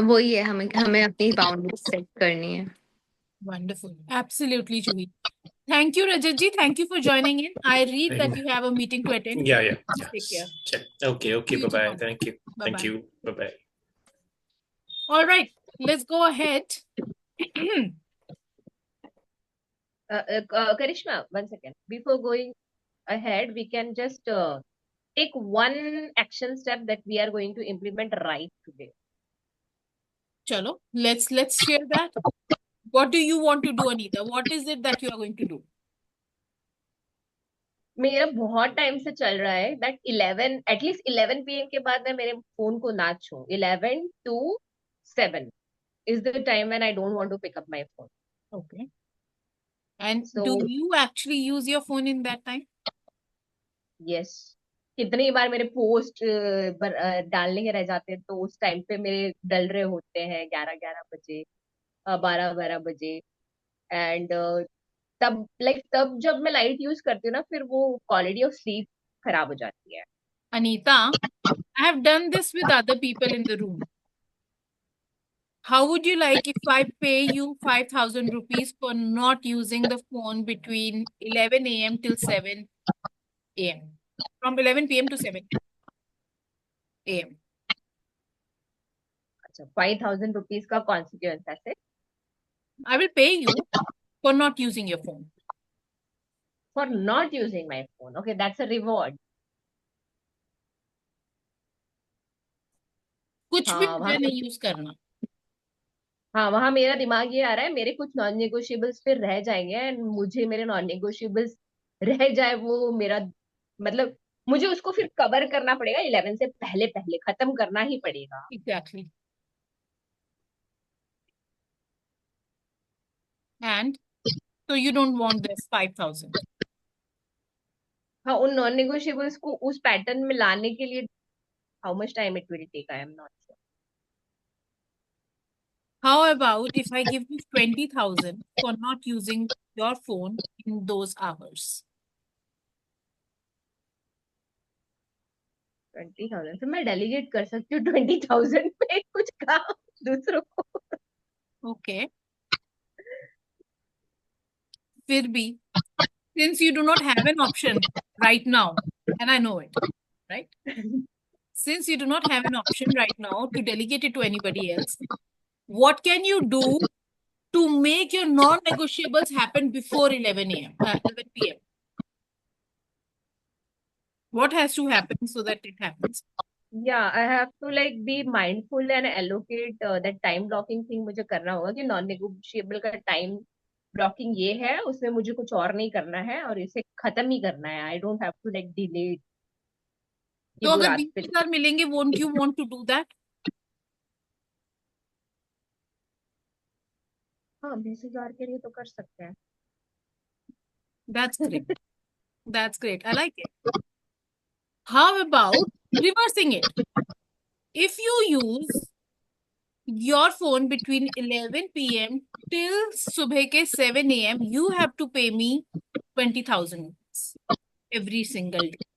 वही है, हमें हमें अपनी बाउंड्रीज सेट करनी है. Wonderful. Absolutely, Juhi. Thank you, Rajat ji. Thank you for joining in. I read that you have a meeting to attend. Yeah. Take care. Okay. See you Bye bye. tomorrow. Thank you. Bye-bye. Bye bye. All right, let's go ahead. Karishma, 1 second. Before going ahead, we can just take one action step that we are going to implement right today. Chalo, let's share that. What do you want to do, Anita? What is it that you are going to do? मेरा बहुत time से चल रहा है that 11 at least 11 PM के बाद मैं मेरे फोन को ना छूं. 11 to 7 is the time when I don't want to pick up my phone. Okay. And So do you actually use your phone in that time? yes, कितनी बार मेरे पोस्ट डालने के रह जाते हैं, तो उस टाइम पे मेरे डल रहे होते हैं 11-11 बजे, 12-12 बजे. एंड तब जब मैं लाइट यूज करती हूँ ना, फिर वो क्वालिटी ऑफ स्लीप खराब हो जाती है. Anita, I have done this with other people in the room. How would you like if I pay you 5,000 rupees for not using the phone between 11 a.m. till 7 a.m.? From 11 p.m. to 7 a.m. अच्छा, 5,000 rupees का consequence ऐसे. I will pay you for not using your phone. For not using my phone. Okay, that's a reward. कुछ भी हाँ मुझे वहाँ नहीं use करना. हाँ वहाँ मेरा दिमाग ये आ रहा है, मेरे कुछ नॉन नेगोशिएबल्स फिर रह जाएंगे, एंड मुझे मेरे नॉन नेगोशिएबल्स रह जाए वो मेरा, मतलब मुझे उसको फिर कवर करना पड़ेगा. 11 से पहले पहले खत्म करना ही पड़ेगा. Exactly. And so you don't want this 5,000. हाँ, उन नॉन नेगोशिएबल्स को उस पैटर्न में लाने के लिए how much time it will take, I am not sure. How about if I give you 20,000 for not using your phone in those hours? 20,000 फिर मैं डेलीगेट कर सकती हूँ 20,000 पे कुछ काम दूसरों को. Okay. फिर भी, since you do not have an option right now, and I know it, right? Since you do not have an option right now to delegate it to anybody else, what can you do to make your non-negotiables happen before 11 a.m., 11 p.m.? What has to happen so that it happens? Yeah, I have to like be mindful and allocate that time blocking thing. मुझे करना होगा कि non negotiable का time blocking ये है, उसमें मुझे कुछ और नहीं करना है और इसे खत्म ही करना है. I don't have to like delay कि तो वो अगर रात 20 पे. हजार मिलेंगे, won't you want to do that? हाँ, 20,000 के लिए तो कर सकते हैं. That's correct. That's great. I like it. How about reversing it? If you use your phone between 11 p.m. till subah ke 7 a.m., you have to pay me 20,000 every single day.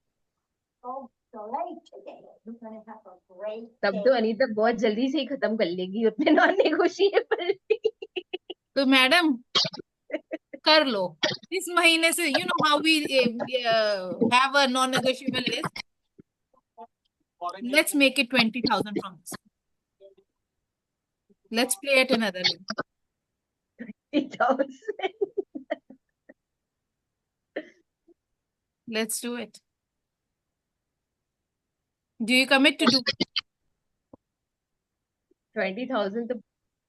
तब तो अनीता बहुत जल्दी से ही खत्म कर लेगी, उतने नॉन नेगोशिएबल। तो मैडम कर लो इस महीने से। You know how we have a non-negotiable list. Let's make it 20,000 from this. Let's play at another level. Let's do it. Do you commit to do it? 20,000 तो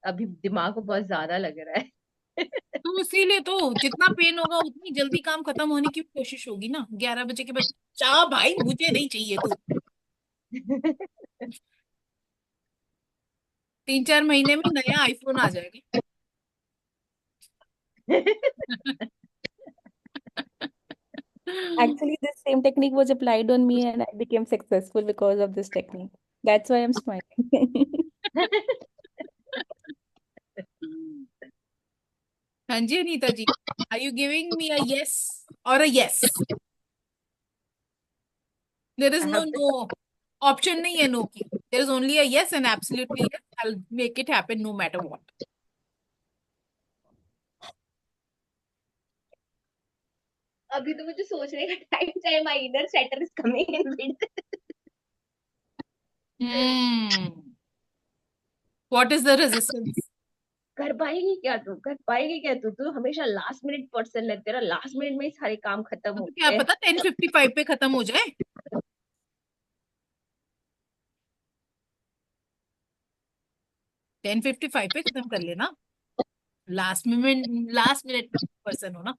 अभी दिमाग को बहुत ज्यादा लग रहा है। तो इसीलिए तो जितना पेन होगा उतनी जल्दी काम खत्म होने की कोशिश होगी ना। 11 बजे के बाद चाह भाई मुझे नहीं चाहिए तू। 3-4 महीने में नया आईफोन आ जाएगा। Actually, this same technique was applied on me and I became successful because of this technique. That's why I'm smiling. हाँ जी अनीता जी, are you giving me a yes or a yes? There is no option नहीं है no की. There is only a yes and absolutely yes. I'll make it happen no matter what. अभी तो मुझे सोचने का time चाहिए। My inner setter is coming in with. What is the resistance? कर पाएगी क्या तू? कर पाएगी क्या तू? तू हमेशा लास्ट मिनट पर्सन है, तेरा लास्ट मिनट में ही सारे काम खत्म तो होते क्या हैं। पता 10:55 पे खत्म हो जाए। 10:55 पे खत्म कर लेना। लास्ट मिनट पर्सन हो ना।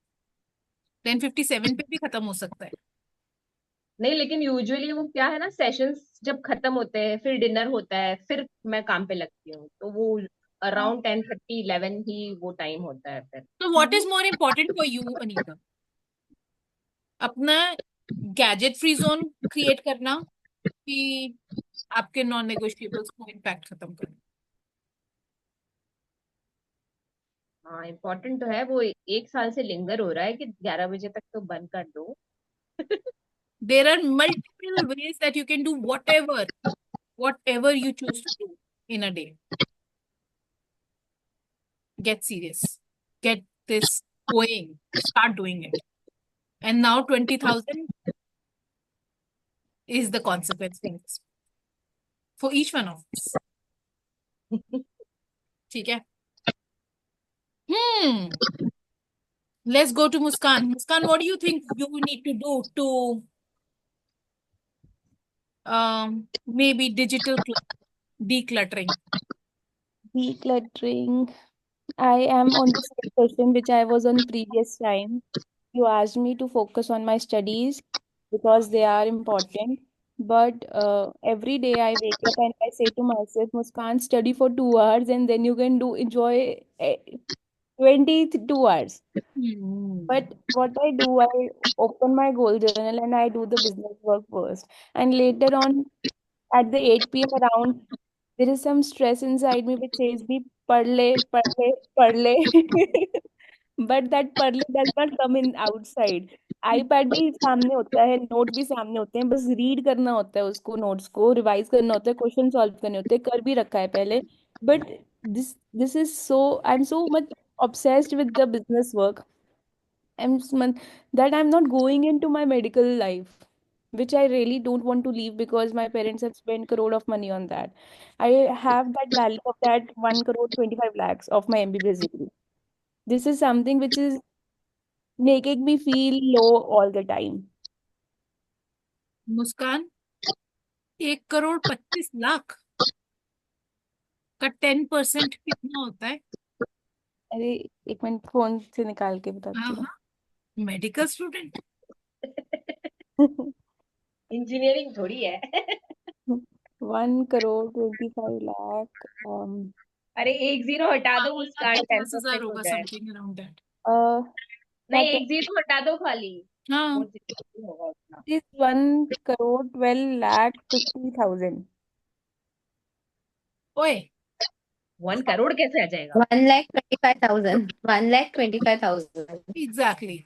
10:57 पे भी खत्म हो सकता है। नहीं, लेकिन यूजुअली वो क्या है ना, सेशंस जब खत्म होते हैं फिर डिनर होता है, फिर मैं काम पे लगती हूँ, तो वो अराउंड 10:30 11 ही वो टाइम होता है फिर। तो what is more important for you Anita? अपना गैजेट फ्री जोन क्रिएट करना कि आपके नॉन नेगोशिएबल्स को इम्पैक्ट खत्म करना? हाँ, इम्पोर्टेंट तो है। वो 1 साल से लिंगर हो रहा है कि 11 बजे तक तो बंद कर दो। There are multiple ways that you can do whatever you choose to do in a day. Get serious. Get this going. Start doing it. And now 20,000 is the consequence for each one of us. ठीक है? Let's go to Muskan. Muskan, what do you think you need to do to maybe digital decluttering? Decluttering. I am on the same question which I was on previous time. You asked me to focus on my studies because they are important. But every day I wake up and I say to myself, Muskan, study for 2 hours and then you can enjoy 22 hours. But what I do, I open my goal journal and I do the business work first. And later on, at the 8 p.m. around, there is some stress inside me which says me, parle, parle, parle. But that parle does not come in outside. IPad भी सामने होता है, note भी सामने होते हैं, बस read करना होता है उसको, नोट्स को रिवाइज करना होता है, क्वेश्चन सॉल्व करने होते हैं, कर भी रखा है पहले। But this is so I am so much obsessed with the business work that I'm not going into my medical life, which I really don't want to leave because my parents have spent crore of money on that. I have that value of that 1 crore 25 lakhs of my MBBS degree. This is something which is making me feel low all the time. मुस्कान, 1,25,00,000 का 10% कितना होता है? अरे एक minute phone से निकाल के बताती हूँ। मेडिकल स्टूडेंट इंजीनियरिंग थोड़ी है। 1 crore 25 lakh. अरे 1 0 हटा दो, मुस्कान 50,000 10% हो होगा, जाए। Something around that. नहीं, 1 0 हटा दो खाली। हाँ कौन सी कंपनी होगा उतना? It is 1 crore 12 lakh 50,000. ओए 1 करोड़ कैसे आ जाएगा? 1,25,000. 1,25,000. एग्जैक्टली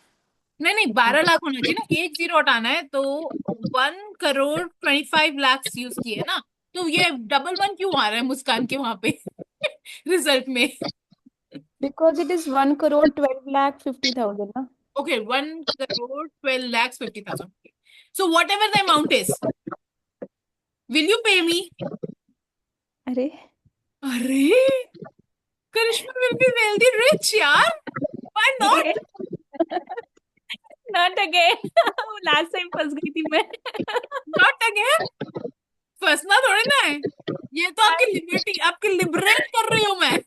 नहीं नहीं 12 लाख होना चाहिए ना, एक जीरो हटाना है तो 1 करोड़ 25 लाख यूज किए ना, तो ये डबल वन क्यों आ रहा है मुस्कान के वहां पे रिजल्ट में? Because it is 1 crore 12 lakh 50,000, na? Okay 1 crore 12 lakh 50,000. So what ever the amount is, will you पे मी? अरे अरे करिश्मा विल बी वेल्दी रिच यार, why not? not again. Last time फंस गई थी मैं. नॉट अगेन, फंसना थोड़ी ना है, ये तो आपकी लिबर्टी, आपकी लिबरेट कर रही हूँ मैं.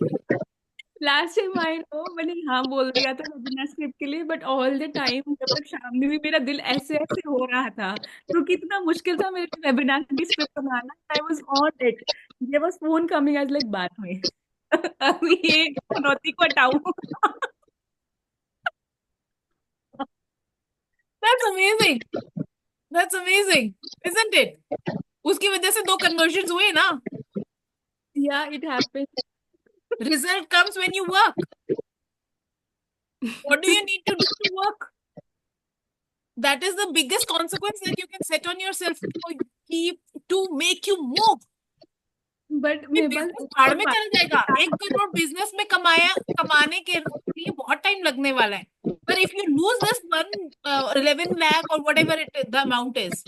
लास्ट टाइम आई नो मैंने हाँ बोल दिया था वेबिनार स्क्रिप्ट के लिए, बट ऑल द टाइम जब तक शाम में भी मेरा दिल ऐसे ऐसे हो रहा था, तो कितना मुश्किल था मेरे लिए वेबिनार की script banana. I was on it. ये बस फोन कमिंग आज लाइक बाद में. अभी ये चुनौती को हटाऊं. That's amazing, that's amazing, isn't it? उसकी वजह से 2 कन्वर्जन्स हुए ना. या it happened. Result comes when you work. What do you need to do to work? That is the biggest consequence that you can set on yourself to make you move. But ये मेरे business पास भाड़ में चला जाएगा. 1 crore business में कमाने के लिए बहुत टाइम लगने वाला है. पर if you lose this 11 lakh और whatever it the amount is,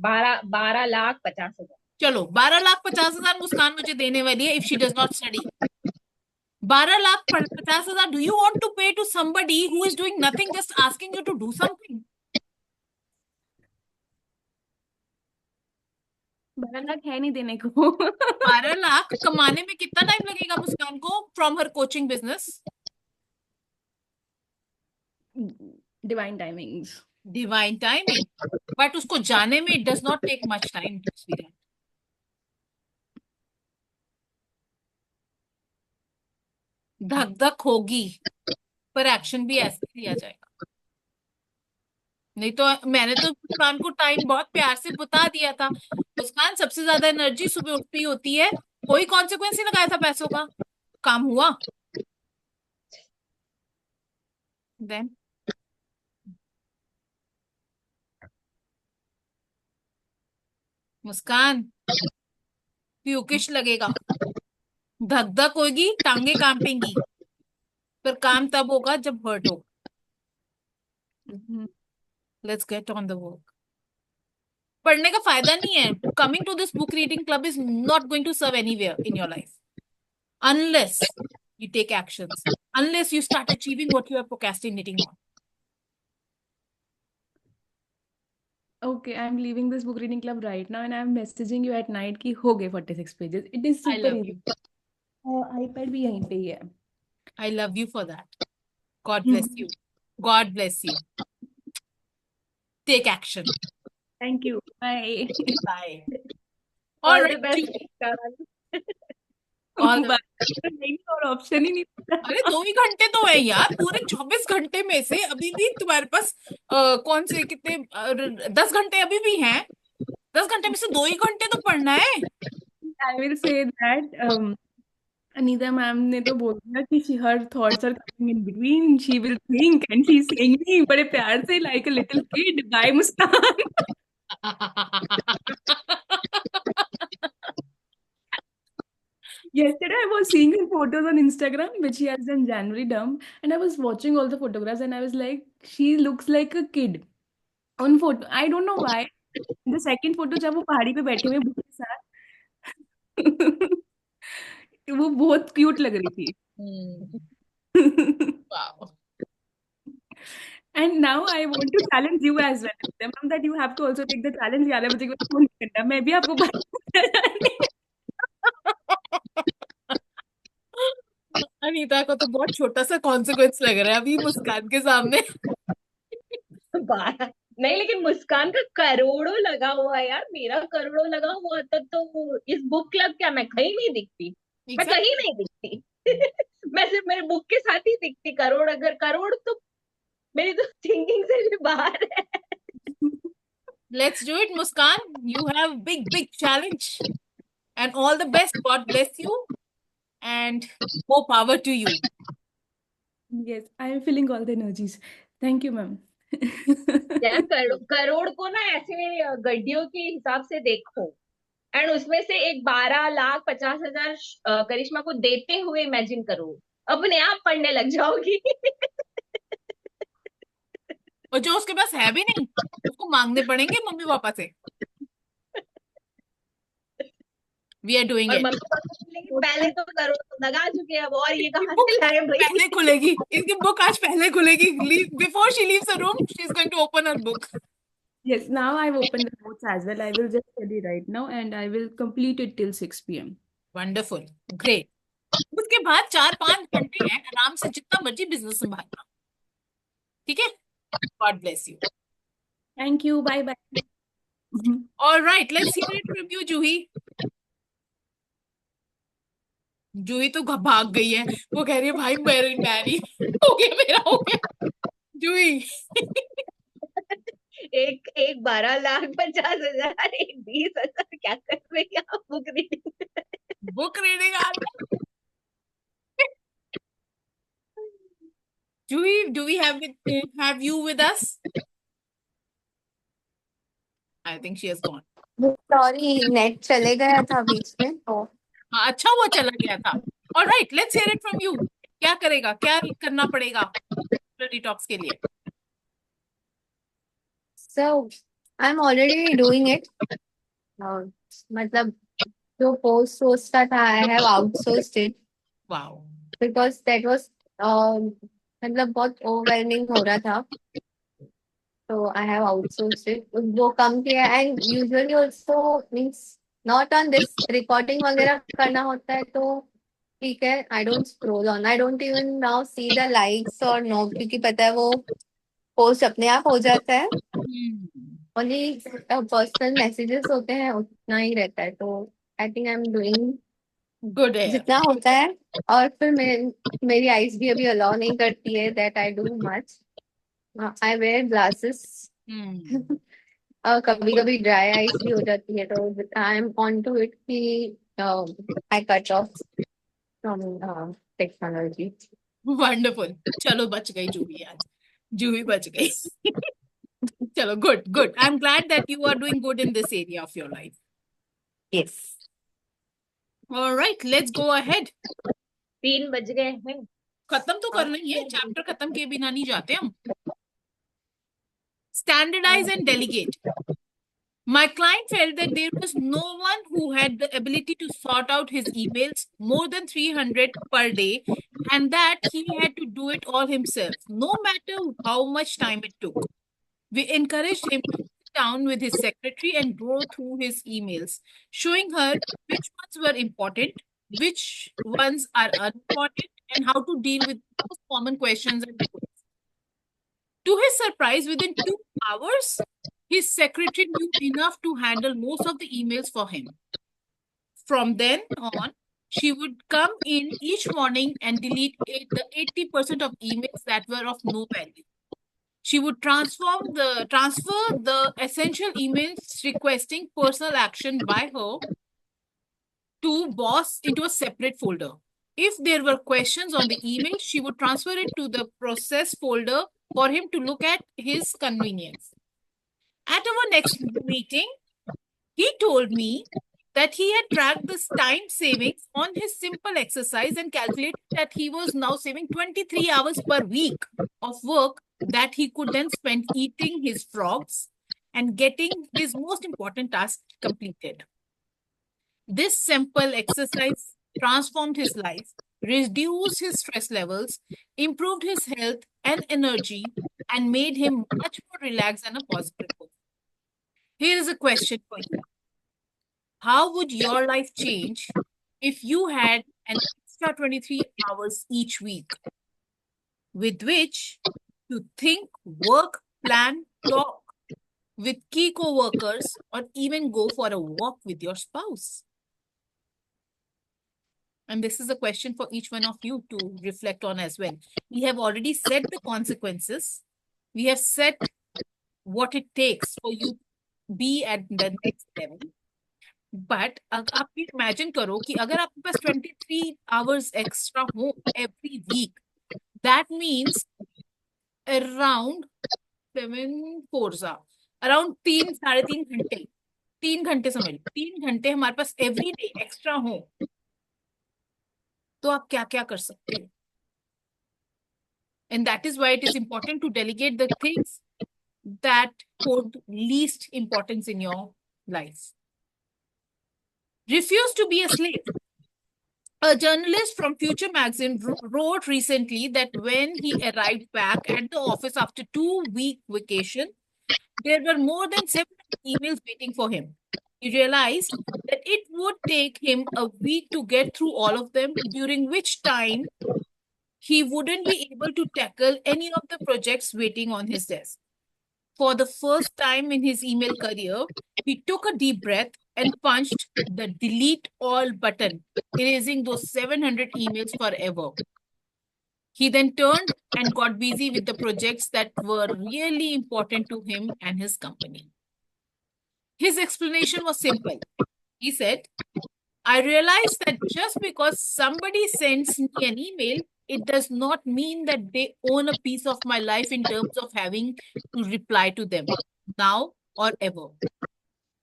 12,50,000. चलो 12,50,000 मुस्कान मुझे देने वाली है if she does not study. 12,50,000 do you want to pay to somebody who is doing nothing, just asking you to do something? 12 lakh है नहीं देने को. 12 लाख कमाने में कितना टाइम लगेगा मुस्कान को from her coaching business? Divine timings. Divine timing, but उसको जाने में it does not take much time to experience. धक धक होगी पर एक्शन भी ऐसे लिया जाएगा. नहीं तो मैंने तो मुस्कान को टाइम बहुत प्यार से बता दिया था. मुस्कान सबसे ज्यादा एनर्जी सुबह उठती होती है, कोई कॉन्सिक्वेंस नहीं लगाया था पैसों का, काम हुआ. देन मुस्कान प्यूकिश लगेगा, धक धक होगी, टांगे कांपेंगी, पर काम तब होगा जब हर्ट होगा. Let's get on the work. पढ़ने का फायदा नहीं है. Coming to this book reading club is not going to serve anywhere in your life unless you take actions, unless you start achieving what you are procrastinating on. Okay, I'm leaving this book reading club right now and I'm messaging you at night कि हो गए 46 pages. It is I super love easy. you. iPad भी यहीं पे ही है. I love you for that. God bless you. God bless you. Take action. Thank you. Bye. Bye. All All the right. best, Muskan. All the नहीं और option ही नहीं था. अरे 2 ही घंटे तो है यार, पूरे 24 घंटे में से अभी भी तुम्हारे पास कौन से कितने 10 घंटे अभी भी हैं. 10 घंटे में से 2 ही घंटे तो पढ़ना है. I will say that Anita ma'am ने तो बोल दिया कि her thoughts are coming in between. She will think and she's saying me बड़े प्यार से like a little kid. Bye Muskan. Yesterday, I was seeing her photos on Instagram, which she has done January dump, and I was watching all the photographs, and I was like, she looks like a kid on photo. I don't know why. The second photo जब वो पहाड़ी पे बैठे हुए book के साथ, वो बहुत क्यूट लग रही थी. Wow. And now I want to challenge you as well, ma'am, that you have to also take the challenge. 11 बजे के बाद फोन नहीं करना. मैं भी आपको अनीता को तो बहुत छोटा सा कॉन्सिक्वेंस लग रहा है अभी मुस्कान के सामने. 12 नहीं, लेकिन मुस्कान का करोड़ों लगा हुआ है यार. मेरा करोड़ों लगा हुआ था तो इस बुक क्लब क्या मैं कहीं नहीं दिखती. मैं Exactly. कहीं नहीं दिखती. मैं सिर्फ मेरे बुक के साथ ही दिखती. करोड़, अगर करोड़ तो मेरी तो थिंकिंग से भी बाहर है। Let's do it, Muskan. You have big challenge. And all the best. God bless you. And more power to you. Yes, I am feeling all the energies. Thank you, ma'am. यार करोड़ को ना ऐसे गड्डियों के हिसाब से देखो, एंड उसमें से एक 12,50,000 करिश्मा को देते हुए इमेजिन करो, अपने आप पढ़ने लग जाओगी। और जो उसके पास है भी नहीं, उसको मांगने पड़ेंगे मम्मी पापा से। We are doing और it. मम्मी पापा बोलेंगे पहले तो करोड़ तो लगा चुके हैं अब और ये कहाँ से लाए भाई। पहले खुलेगी इसकी बुक, आज पहले खुलेगी। Before she leaves the room, she's going to open her book. Yes, now I've opened the notes as well. I will just study right now and I will complete it till 6 p.m. Wonderful, great. उसके बाद 4-5 घंटे हैं, आराम से जितना मर्जी business संभालना, ठीक है? God bless you. Thank you. Bye bye. All right, let's hear it from you, Juhi. जूही तो भाग गई है, वो कह रही है भाई मैं नहीं, हो गया मेरा, हो गया। जूही एक 12,50,000, एक 20,000, क्या कर रही आप बुक रीडिंग। बुक रीडिंग आ रहा। Juhi, do we have you with us? I think she has gone. Sorry, net चले गया था बीच में तो। हाँ, अच्छा हुआ चला गया था। All right, let's hear it from you. क्या करेगा, क्या करना पड़ेगा डिटॉक्स के लिए? So I'm already doing it. मतलब जो पोस्ट सोच का था, I have outsourced it Wow. because that was मतलब बहुत overwhelming हो रहा था, so I have outsourced it. वो कम किया, and usually also means not on this recording वगैरह करना होता है तो ठीक है, I don't scroll on, I don't even now see the likes or no, क्योंकि पता है वो पोस्ट अपने आप हो जाता है। ओनली पर्सनल मैसेजेस होते हैं उतना ही रहता है, तो I think I am doing Good है। जितना होता है। और फिर मेरी आईज भी अभी अलाउ नहीं करती है that I do much. I where glasses और कभी कभी ड्राई आईज भी हो जाती है, तो I am on to it कि I cut off from technology. Wonderful. चलो बच गई जूही, आज जूही बच गई। चलो, good. I'm glad that you are doing good in this area of your life. Yes, All right, let's go ahead. 3 बज गए हैं। खत्म तो करना ही है, चैप्टर खत्म किए बिना नहीं जाते हम। Standardize and delegate. My client felt that there was no one who had the ability to sort out his emails more than 300 per day, and that he had to do it all himself, no matter how much time it took. We encouraged him to sit down with his secretary and go through his emails, showing her which ones were important, which ones are unimportant, and how to deal with most common questions and requests. To his surprise, within 2 hours, his secretary knew enough to handle most of the emails for him. From then on, she would come in each morning and delete the 80% of emails that were of no value. She would transfer the essential emails requesting personal action by her to boss into a separate folder. If there were questions on the email, she would transfer it to the process folder for him to look at his convenience. At our next meeting, he told me that he had tracked this time savings on his simple exercise and calculated that he was now saving 23 hours per week of work that he could then spend eating his frogs and getting his most important task completed. This simple exercise transformed his life, reduced his stress levels, improved his health and energy, and made him much more relaxed and a positive person. Here is a question for you. How would your life change if you had an extra 23 hours each week with which to think, work, plan, talk with key co-workers, or even go for a walk with your spouse? And this is a question for each one of you to reflect on as well. We have already said the consequences, We have set what it takes for you to be at the next level. But आप imagine करो कि अगर आपके पास 23 hours extra हो every week, that means around 7 4 around 3 3.5 घंटे, 3 घंटे समझ लो, 3 घंटे हमारे पास एवरी डे एक्स्ट्रा हो, तो आप क्या क्या कर सकते हो. And that is why it is important to delegate the things that hold least importance in your life. Refuse to be a slave. A journalist from Future Magazine wrote recently that when he arrived back at the office after 2 week vacation, there were more than 700 emails waiting for him. He realized that it would take him a week to get through all of them, during which time he wouldn't be able to tackle any of the projects waiting on his desk. For the first time in his email career, he took a deep breath and punched the delete all button, erasing those 700 emails forever. He then turned and got busy with the projects that were really important to him and his company. His explanation was simple. He said, I realized that just because somebody sends me an email, it does not mean that they own a piece of my life in terms of having to reply to them now or ever.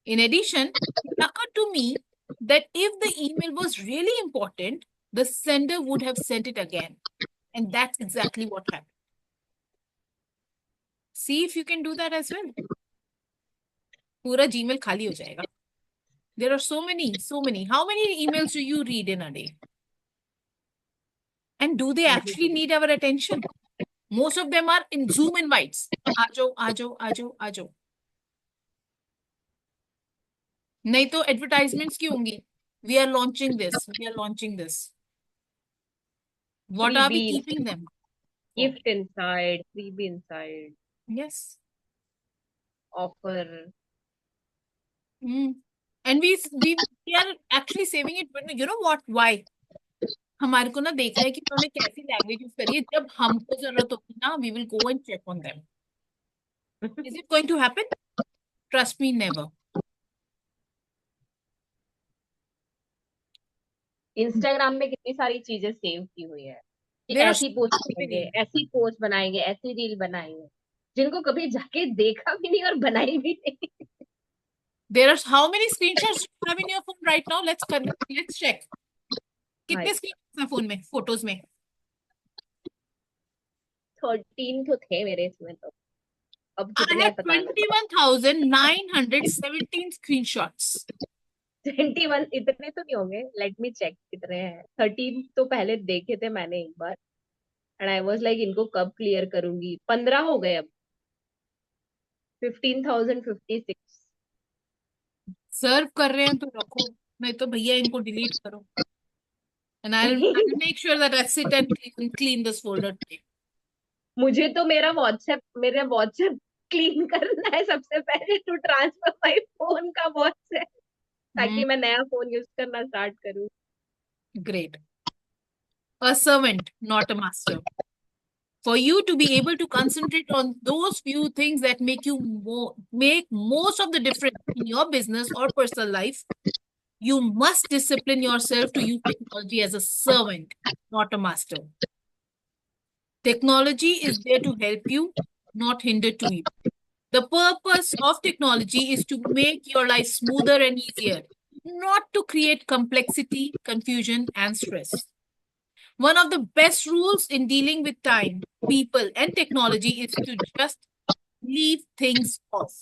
In addition, it occurred to me that if the email was really important, the sender would have sent it again. And that's exactly what happened. See if you can do that as well. पूरा Gmail खाली हो जाएगा. There are so many. How many emails do you read in a day? And do they actually need our attention? Most of them are in Zoom invites. Aajo, aajo, aajo, aajo. नहीं तो advertisements की होंगी. We are launching this. We are launching this. What are we Freebie, keeping them? gift inside, freebie inside, Yes. offer. And we are actually saving it. But you know what? Why? हमारे को ना देखना है कि उन्होंने कैसी language use करी है. जब हमको जरूरत होगी ना, we will go and check on them. Is it going to happen? Trust me, never. Instagram में कितनी सारी चीजें सेव की हुई है कि There are ऐसी पोस्ट so बनाएंगे, many. ऐसी पोस्ट बनाएंगे, ऐसी रील बनाएंगे, जिनको कभी जाके देखा भी नहीं और बनाई भी नहीं. There are how many screenshots you have in your phone right now? Let's check. कितने screenshots हैं फोन में, फोटोज में? 13 तो थे मेरे इसमें तो. अब I कितने have पता नहीं. 21,917 screenshots. 21 इतने तो नहीं होंगे. लेट मी चेक कितने हैं. 13 तो पहले देखे थे मैंने एक बार एंड आई वाज लाइक इनको कब क्लियर करूंगी. 15 हो गए अब. 15,056. सर्व कर रहे हैं तो रखो, नहीं तो भैया इनको डिलीट करो. And I'll make sure that I sit and clean this folder today. मुझे तो मेरा व्हाट्सएप क्लीन करना है सबसे पहले, टू ट्रांसफर माय फोन का व्हाट्सएप, ताकि मैं नया फोन यूज करना स्टार्ट करूं. Great. A servant, not a master. For you to be able to concentrate on those few things that make most of the difference in your business or personal life, you must discipline yourself to use technology as a servant, not a master. Technology is there to help you, not hinder to you. The purpose of technology is to make your life smoother and easier, not to create complexity, confusion, and stress. One of the best rules in dealing with time, people, and technology is to just leave things off.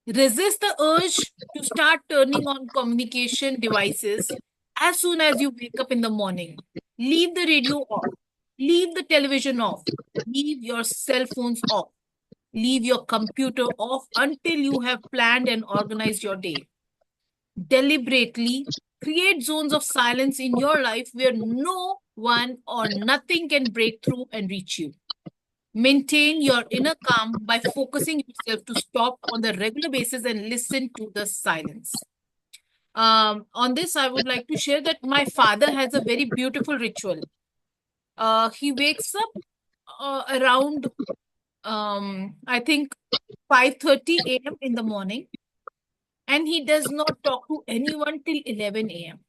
Resist the urge to start turning on communication devices as soon as you wake up in the morning. Leave the radio off. Leave the television off. Leave your cell phones off. Leave your computer off until you have planned and organized your day. Deliberately create zones of silence in your life where no one or nothing can break through and reach you. Maintain your inner calm by focusing yourself to stop on the regular basis and listen to the silence. On this, I would like to share that my father has a very beautiful ritual. He wakes up around I think 5:30 a.m. in the morning, and he does not talk to anyone till 11 a.m.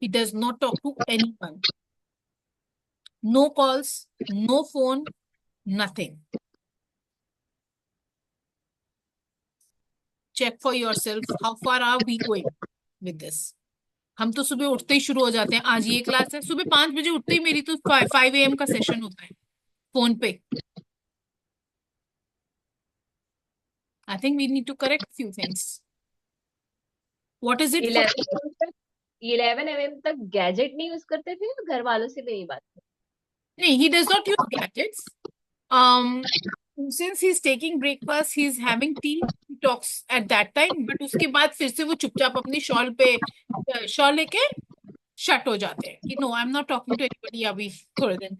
He does not talk to anyone. No calls, no phone, nothing. Check for yourself. How far are we going with this? हम तो सुबह उठते ही शुरू हो जाते हैं, आज ये क्लास है, सुबह 5 बजे उठते ही मेरी तो 5 a.m. का सेशन होता है फोन पे. I think we need to correct few things. What is it for? 11 AM तक गैजेट नहीं यूज करते थे, घर वालों से भी यही बात है. No, he does not use gadgets. Since he's taking breakfast, he's having tea, he talks at that time, but उसके बाद फिर से वो चुपचाप अपनी शॉल लेके शट हो जाते हैं कि no, I am not talking to anybody, अभी थोड़ी देर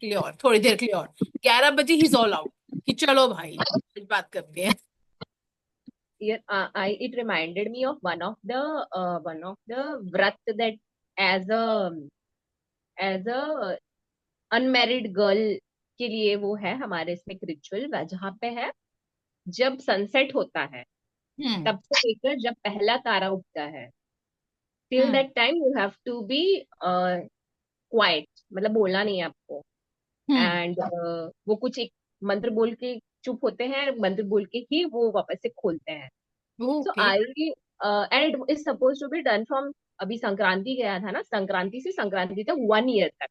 के लिए और 11 बजे ही इज ऑल आउट कि चलो भाई कुछ बात करते हैं. It reminded me of one of the vrat that as a unmarried girl के लिए वो है हमारे इसमें एक रिचुअल, जहाँ पे है जब सनसेट होता है तब से लेकर जब पहला तारा उगता है, till that time you have to be quiet, मतलब बोलना नहीं है आपको. एंड वो कुछ एक मंत्र बोल के चुप होते हैं, मंत्र बोल के ही वो वापस से खोलते हैं. So and it is supposed to be done from, अभी संक्रांति गया था ना, संक्रांति से संक्रांति तक 1 year तक.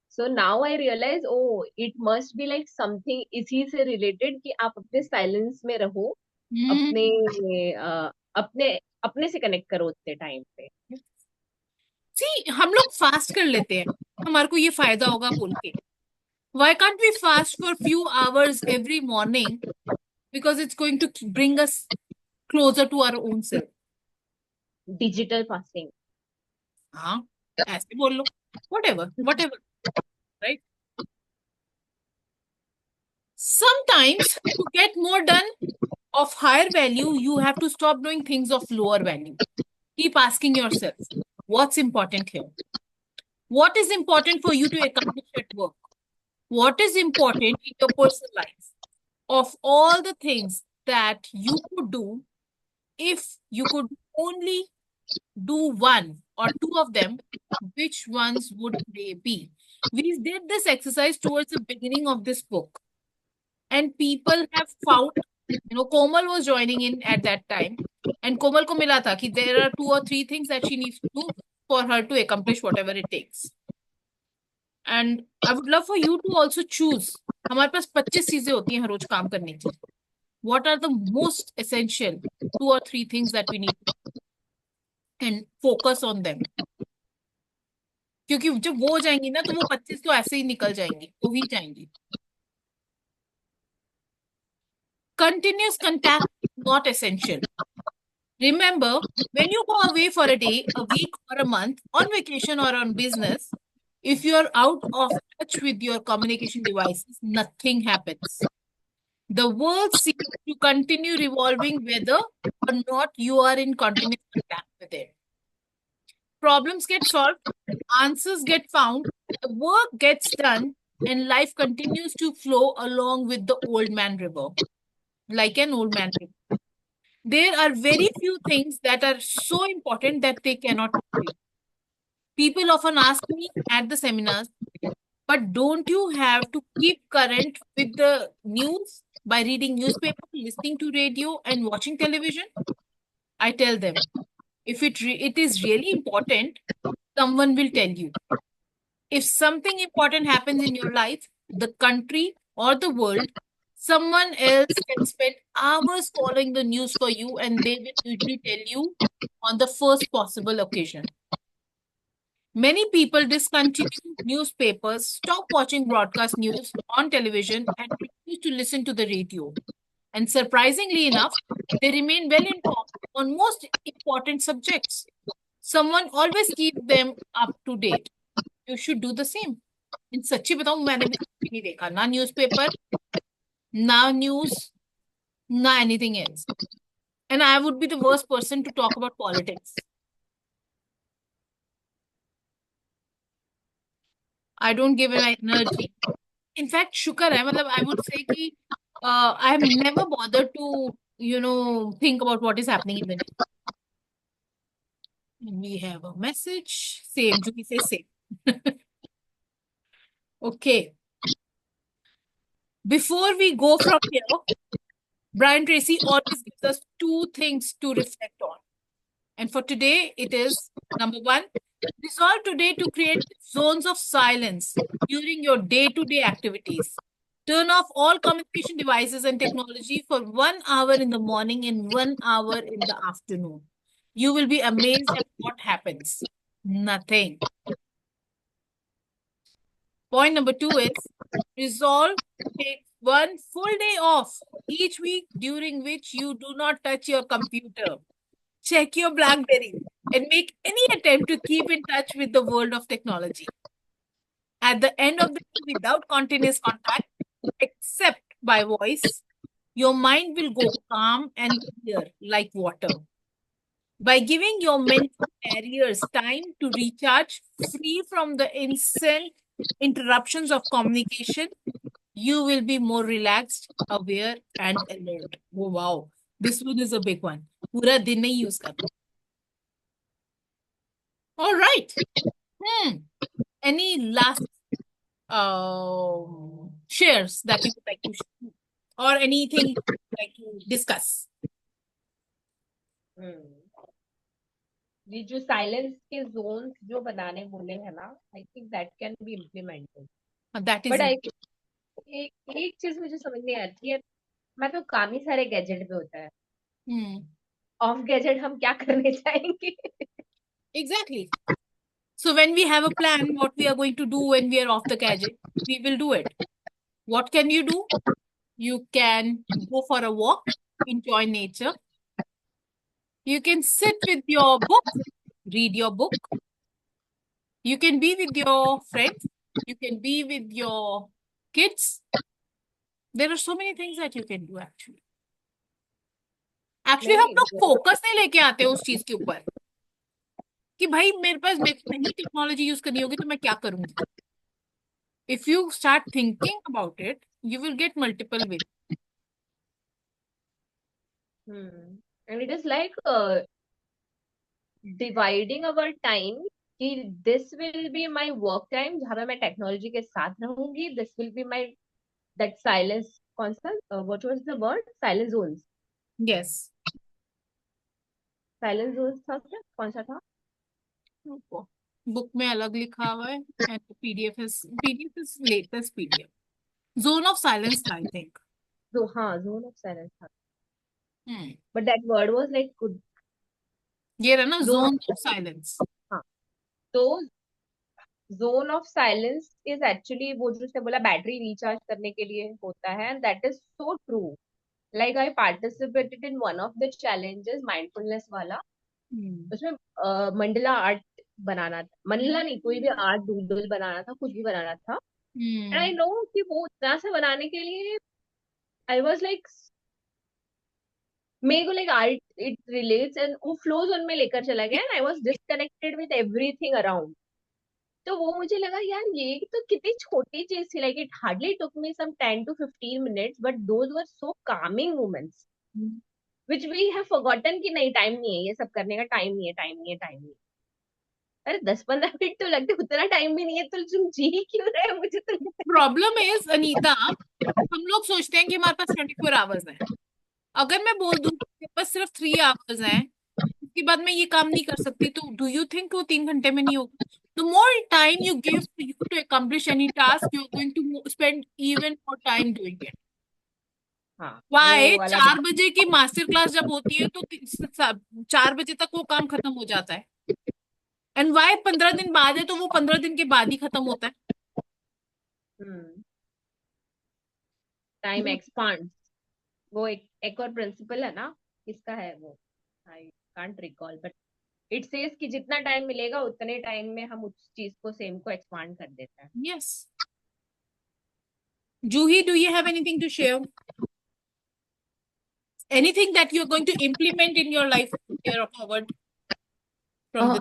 So now I realize, oh, it must be like something इसी से related कि आप अपने साइलेंस में रहो, अपने से कनेक्ट करो उतने टाइम पे. See, हम लोग फास्ट कर लेते हैं, हमारे को ये फायदा होगा बोल के. Why can't we fast for few hours every morning? Because it's going to bring us closer to our own self. Digital fasting. हाँ, ऐसे बोल लो. Whatever, right? Sometimes to get more done of higher value, you have to stop doing things of lower value. Keep asking yourself, what's important here? What is important for you to accomplish at work? What is important in your personal life? Of all the things that you could do, if you could only do one or two of them, which ones would they be? We did this exercise towards the beginning of this book, and people have found, Komal was joining in at that time, and Komal ko mila tha ki there are 2 or 3 things that she needs to do for her to accomplish whatever it takes. And I would love for you to also choose. हमारे पास 25 चीजें होती हैं हर रोज काम करने की. What are the most essential 2 or 3 things that we need to do? And focus on them. क्योंकि जब वो हो जाएंगी ना तो वो 25 तो ऐसे ही निकल जाएंगी, तो ही जाएंगी. Continuous contact is not essential. Remember, when you go away for a day, a week, or a month, on vacation or on business, if you are out of touch with your communication devices, nothing happens. The world seems to continue revolving whether or not you are in continuous contact with it. Problems get solved, answers get found, the work gets done, and life continues to flow along with the old man river, like an old man river. There are very few things that are so important that they cannot be. People often ask me at the seminars, but don't you have to keep current with the news by reading newspaper, listening to radio, and watching television? I tell them, if it is really important, someone will tell you. If something important happens in your life, the country, or the world, someone else can spend hours following the news for you, and they will usually tell you on the first possible occasion. Many people discontinue newspapers, stop watching broadcast news on television, and refuse to listen to the radio. And surprisingly enough, they remain well informed on most important subjects. Someone always keeps them up to date. You should do the same. इन सच्ची बताऊं, मैंने भी कुछ नहीं देखा, ना newspaper, ना news, ना anything else. And I would be the worst person to talk about politics. I don't give my energy In fact, शुक्र है, मतलब I would say कि I have never bothered to, think about what is happening in the news. And we have a message. Same, Juhi says same. Okay. Before we go from here, Brian Tracy always gives us two things to reflect on. And for today, it is number one, resolve today to create zones of silence during your day-to-day activities. Turn off all communication devices and technology for 1 hour in the morning and 1 hour in the afternoon. You will be amazed at what happens. Nothing. Point number two is resolve to take one full day off each week during which you do not touch your computer. Check your BlackBerry and make any attempt to keep in touch with the world of technology. At the end of the day, without continuous contact, except by voice, your mind will go calm and clear like water. By giving your mental barriers time to recharge free from the instant interruptions of communication, you will be more relaxed, aware, and alert. Oh, wow. This one is a big one. पूरा दिन नहीं use करना. All right. Any last shares that you would like to share or anything you would like to discuss? ये जो silence के Jones जो बनाने बोले हैं ना, आई think that can be implemented. That is but it. एक चीज मुझे समझ नहीं आती है. मैं तो काम ही सारे गैजेट पे होता है. ऑफ गैजेट हम क्या करने जाएंगे? Exactly. So when we have a plan, what we are going to do when we are off the gadget, we will do it. What can you do? You can go for a walk, enjoy nature. You can sit with your book, read your book. You can be with your friends. You can be with your kids. There are so many things that you can do actually. Actually, हम लोग focus नहीं लेके आते उस चीज के ऊपर कि भाई मेरे पास नहीं टेक्नोलॉजी यूज करनी होगी तो मैं क्या करूंगी. If you start thinking about it, you will get multiple ways. And it is like dividing our time कि this will be my work time जहाँ पे मैं टेक्नोलॉजी के साथ रहूंगी. This will be my that silence constant. What was the word? Silence zones. Yes. Silence zones था क्या? कौन सा था? बुक में अलग लिखा हुआ है and PDF is latest PDF. Zone of silence, I think. So हाँ, zone of silence था. But that word was like good. ये रहा ना zone of silence. हाँ. तो zone of silence is actually वो जो उसने बोला बैटरी रिचार्ज करने के लिए होता है, and that is so true. Like I participated in one of the challenges, mindfulness वाला. उसमें मंडला आर्ट बनाना था. मंडला नहीं, कोई भी आर्ट डूडल बनाना था, कुछ भी बनाना था. And I know कि वो इतना से बनाने के लिए I was like मेरे को like art it relates and वो flow zone में लेकर चला गया and I was disconnected with everything around. तो वो मुझे लगा यार ये तो कितनी छोटी चीज थी. Like it hardly took me some 10 to 15 minutes, but those were so calming moments. Which we have forgotten कि नहीं टाइम नहीं है ये सब करने का. टाइम नहीं है. अरे 10-15 मिनट तो लगते, उतना टाइम भी नहीं है तो तुम जी क्यों रहे हो? मुझे तो प्रॉब्लम इज अनीता, हम लोग सोचते हैं कि हमारे पास 24 आवर्स हैं. अगर मैं बोल दूं कि बस सिर्फ 3 आवर्स हैं, उसके बाद मैं ये काम नहीं कर सकती, तो डू यू थिंक वो 3 घंटे में नहीं होगा? The more time you give to you to accomplish any task, you're going to spend even more time doing it. Why? 4 बजे की मास्टर क्लास जब होती है तो 4 बजे तक वो काम खत्म हो जाता है. एंड वाई 15 दिन बाद है तो वो 15 दिन के बाद ही खत्म होता है. Time expands. वो एक और प्रिंसिपल है ना, किसका है वो, I can't recall, but it says कि जितना टाइम मिलेगा उतने टाइम में हम उस चीज को सेम को एक्सपांड कर देते हैं. Yes. Juhi, do you have anything to share? Anything that you're going to implement in your life here forward?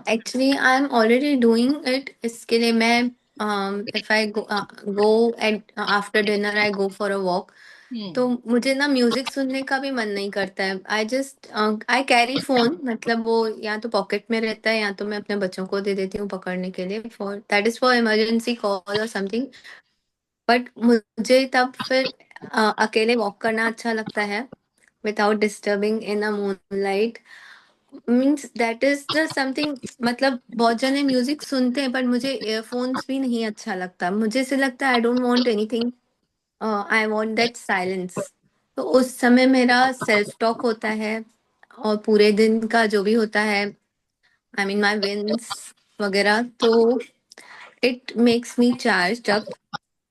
Actually, I'm already doing it. इसके लिए मैं if I go at after dinner, I go for a walk. तो मुझे ना music सुनने का भी मन नहीं करता है. आई कैरी फोन, मतलब वो या तो पॉकेट में रहता है या तो मैं अपने बच्चों को दे देती हूँ पकड़ने के लिए, for that is for emergency call और समथिंग. बट मुझे तब फिर अकेले वॉक करना अच्छा लगता है without disturbing in a moonlight. Means that is the something. मतलब बहुत जने म्यूजिक सुनते हैं, पर मुझे ईयरफोन्स भी नहीं अच्छा लगता. मुझे ऐसे लगता है I don't want anything, I want that silence. तो उस समय मेरा सेल्फ टॉक होता है, और पूरे दिन का जो भी होता है, आई मीन माय विंस वगैरह, तो it makes me charge up.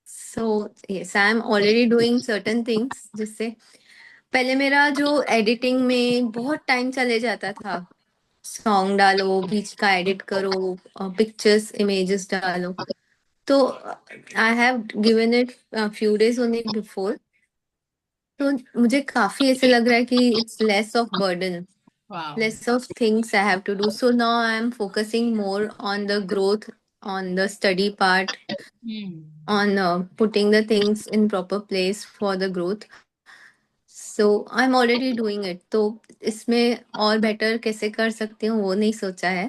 So yes, I am already doing certain things, जिससे पहले मेरा जो एडिटिंग में बहुत टाइम चले जाता था. सॉन्ग डालो, बीच का एडिट करो, पिक्चर्स इमेजेस डालो. तो I have given it few days only before. तो मुझे काफी ऐसे लग रहा है कि it's less of burden, Wow. less of things I have to do. So now I am focusing more on the growth, on the study part, on putting the things in proper place for the growth. So I'm already doing it. तो इसमें और better कैसे कर सकती हूँ वो नहीं सोचा है.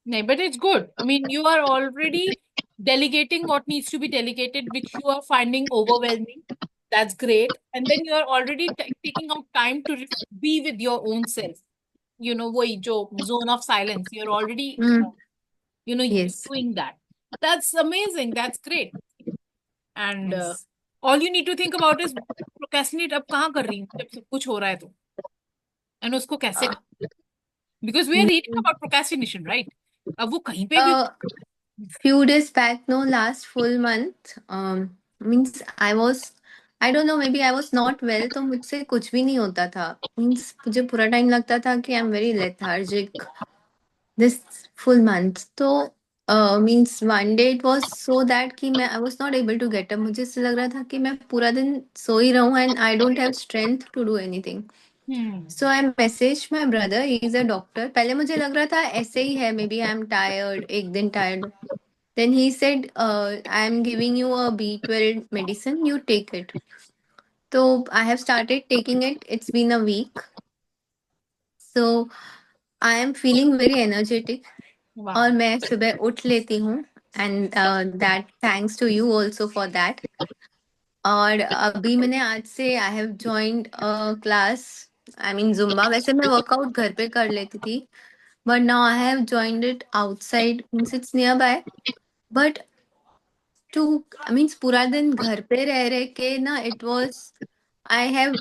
No, but it's good. I mean, you are already delegating what needs to be delegated, which you are finding overwhelming. That's great. And then you are already taking out time to be with your own self. You know, वही जो zone of silence. You're already, Mm, you're yes, doing that. That's amazing. That's great. And yes. all you need to think about is procrastinate अब कहाँ कर रही हूँ जब सब कुछ हो रहा है तो, and उसको कैसे, because we are reading Mm, about procrastination, right? अब वो कहीं पे भी few days back, no, last full month, means I don't know, maybe I was not well, तो मुझसे कुछ भी नहीं होता था. मीन्स मुझे पूरा टाइम लगता था कि I am very lethargic this full month. तो means one day it was so that कि मैं I was not able to get up. मुझे ऐसे लग रहा था कि मैं पूरा दिन सो ही रहूं and I don't have strength to do anything. So I message my brother, he is a doctor. पहले मुझे लग रहा था ऐसे ही है, maybe I am tired, एक दिन tired. Then he said, I am giving you a B12 medicine, you take it. So I have started taking it. It's been a week. So I am feeling very energetic. wow. और मैं सुबह उठ लेती हूँ. And that thanks to you also for that. और अभी मैंने आज से I have joined a class. I mean Zumba. वैसे मैं वर्कआउट घर पे कर लेती थी. But now I have joined it outside. Means it's nearby. But two means पूरा दिन घर पे रह रहे के ना, it was I have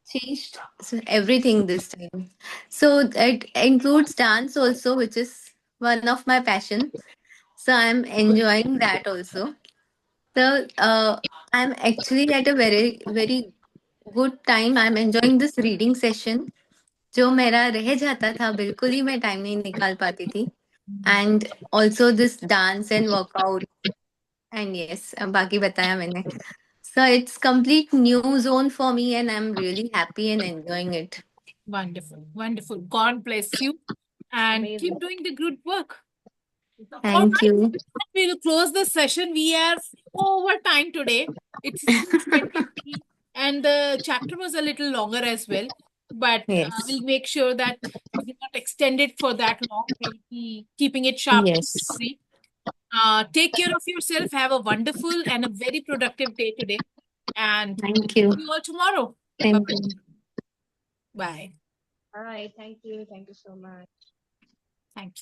changed everything this time. So it includes dance also, which is one of my passion. So I'm enjoying that also. So I'm actually at a very very good time. I'm enjoying this reading session. जो मेरा रह जाता था, बिल्कुल ही मैं time नहीं निकाल पाती थी. And also this dance and workout. And yes, बाकी बताया मैंने. So it's complete new zone for me and I'm really happy and enjoying it. Wonderful, wonderful. God bless you and Amazing. keep doing the good work. All Thank right, you. we will close the session. We are over time today. It's 23 and the chapter was a little longer as well. But Yes. we'll make sure that we will not extend it for that long. We'll be keeping it sharp. Yes. Take care of yourself. Have a wonderful and a very productive day today. And Thank see you. you all tomorrow. Thank Bye-bye. you. Bye. All right. Thank you. Thank you so much.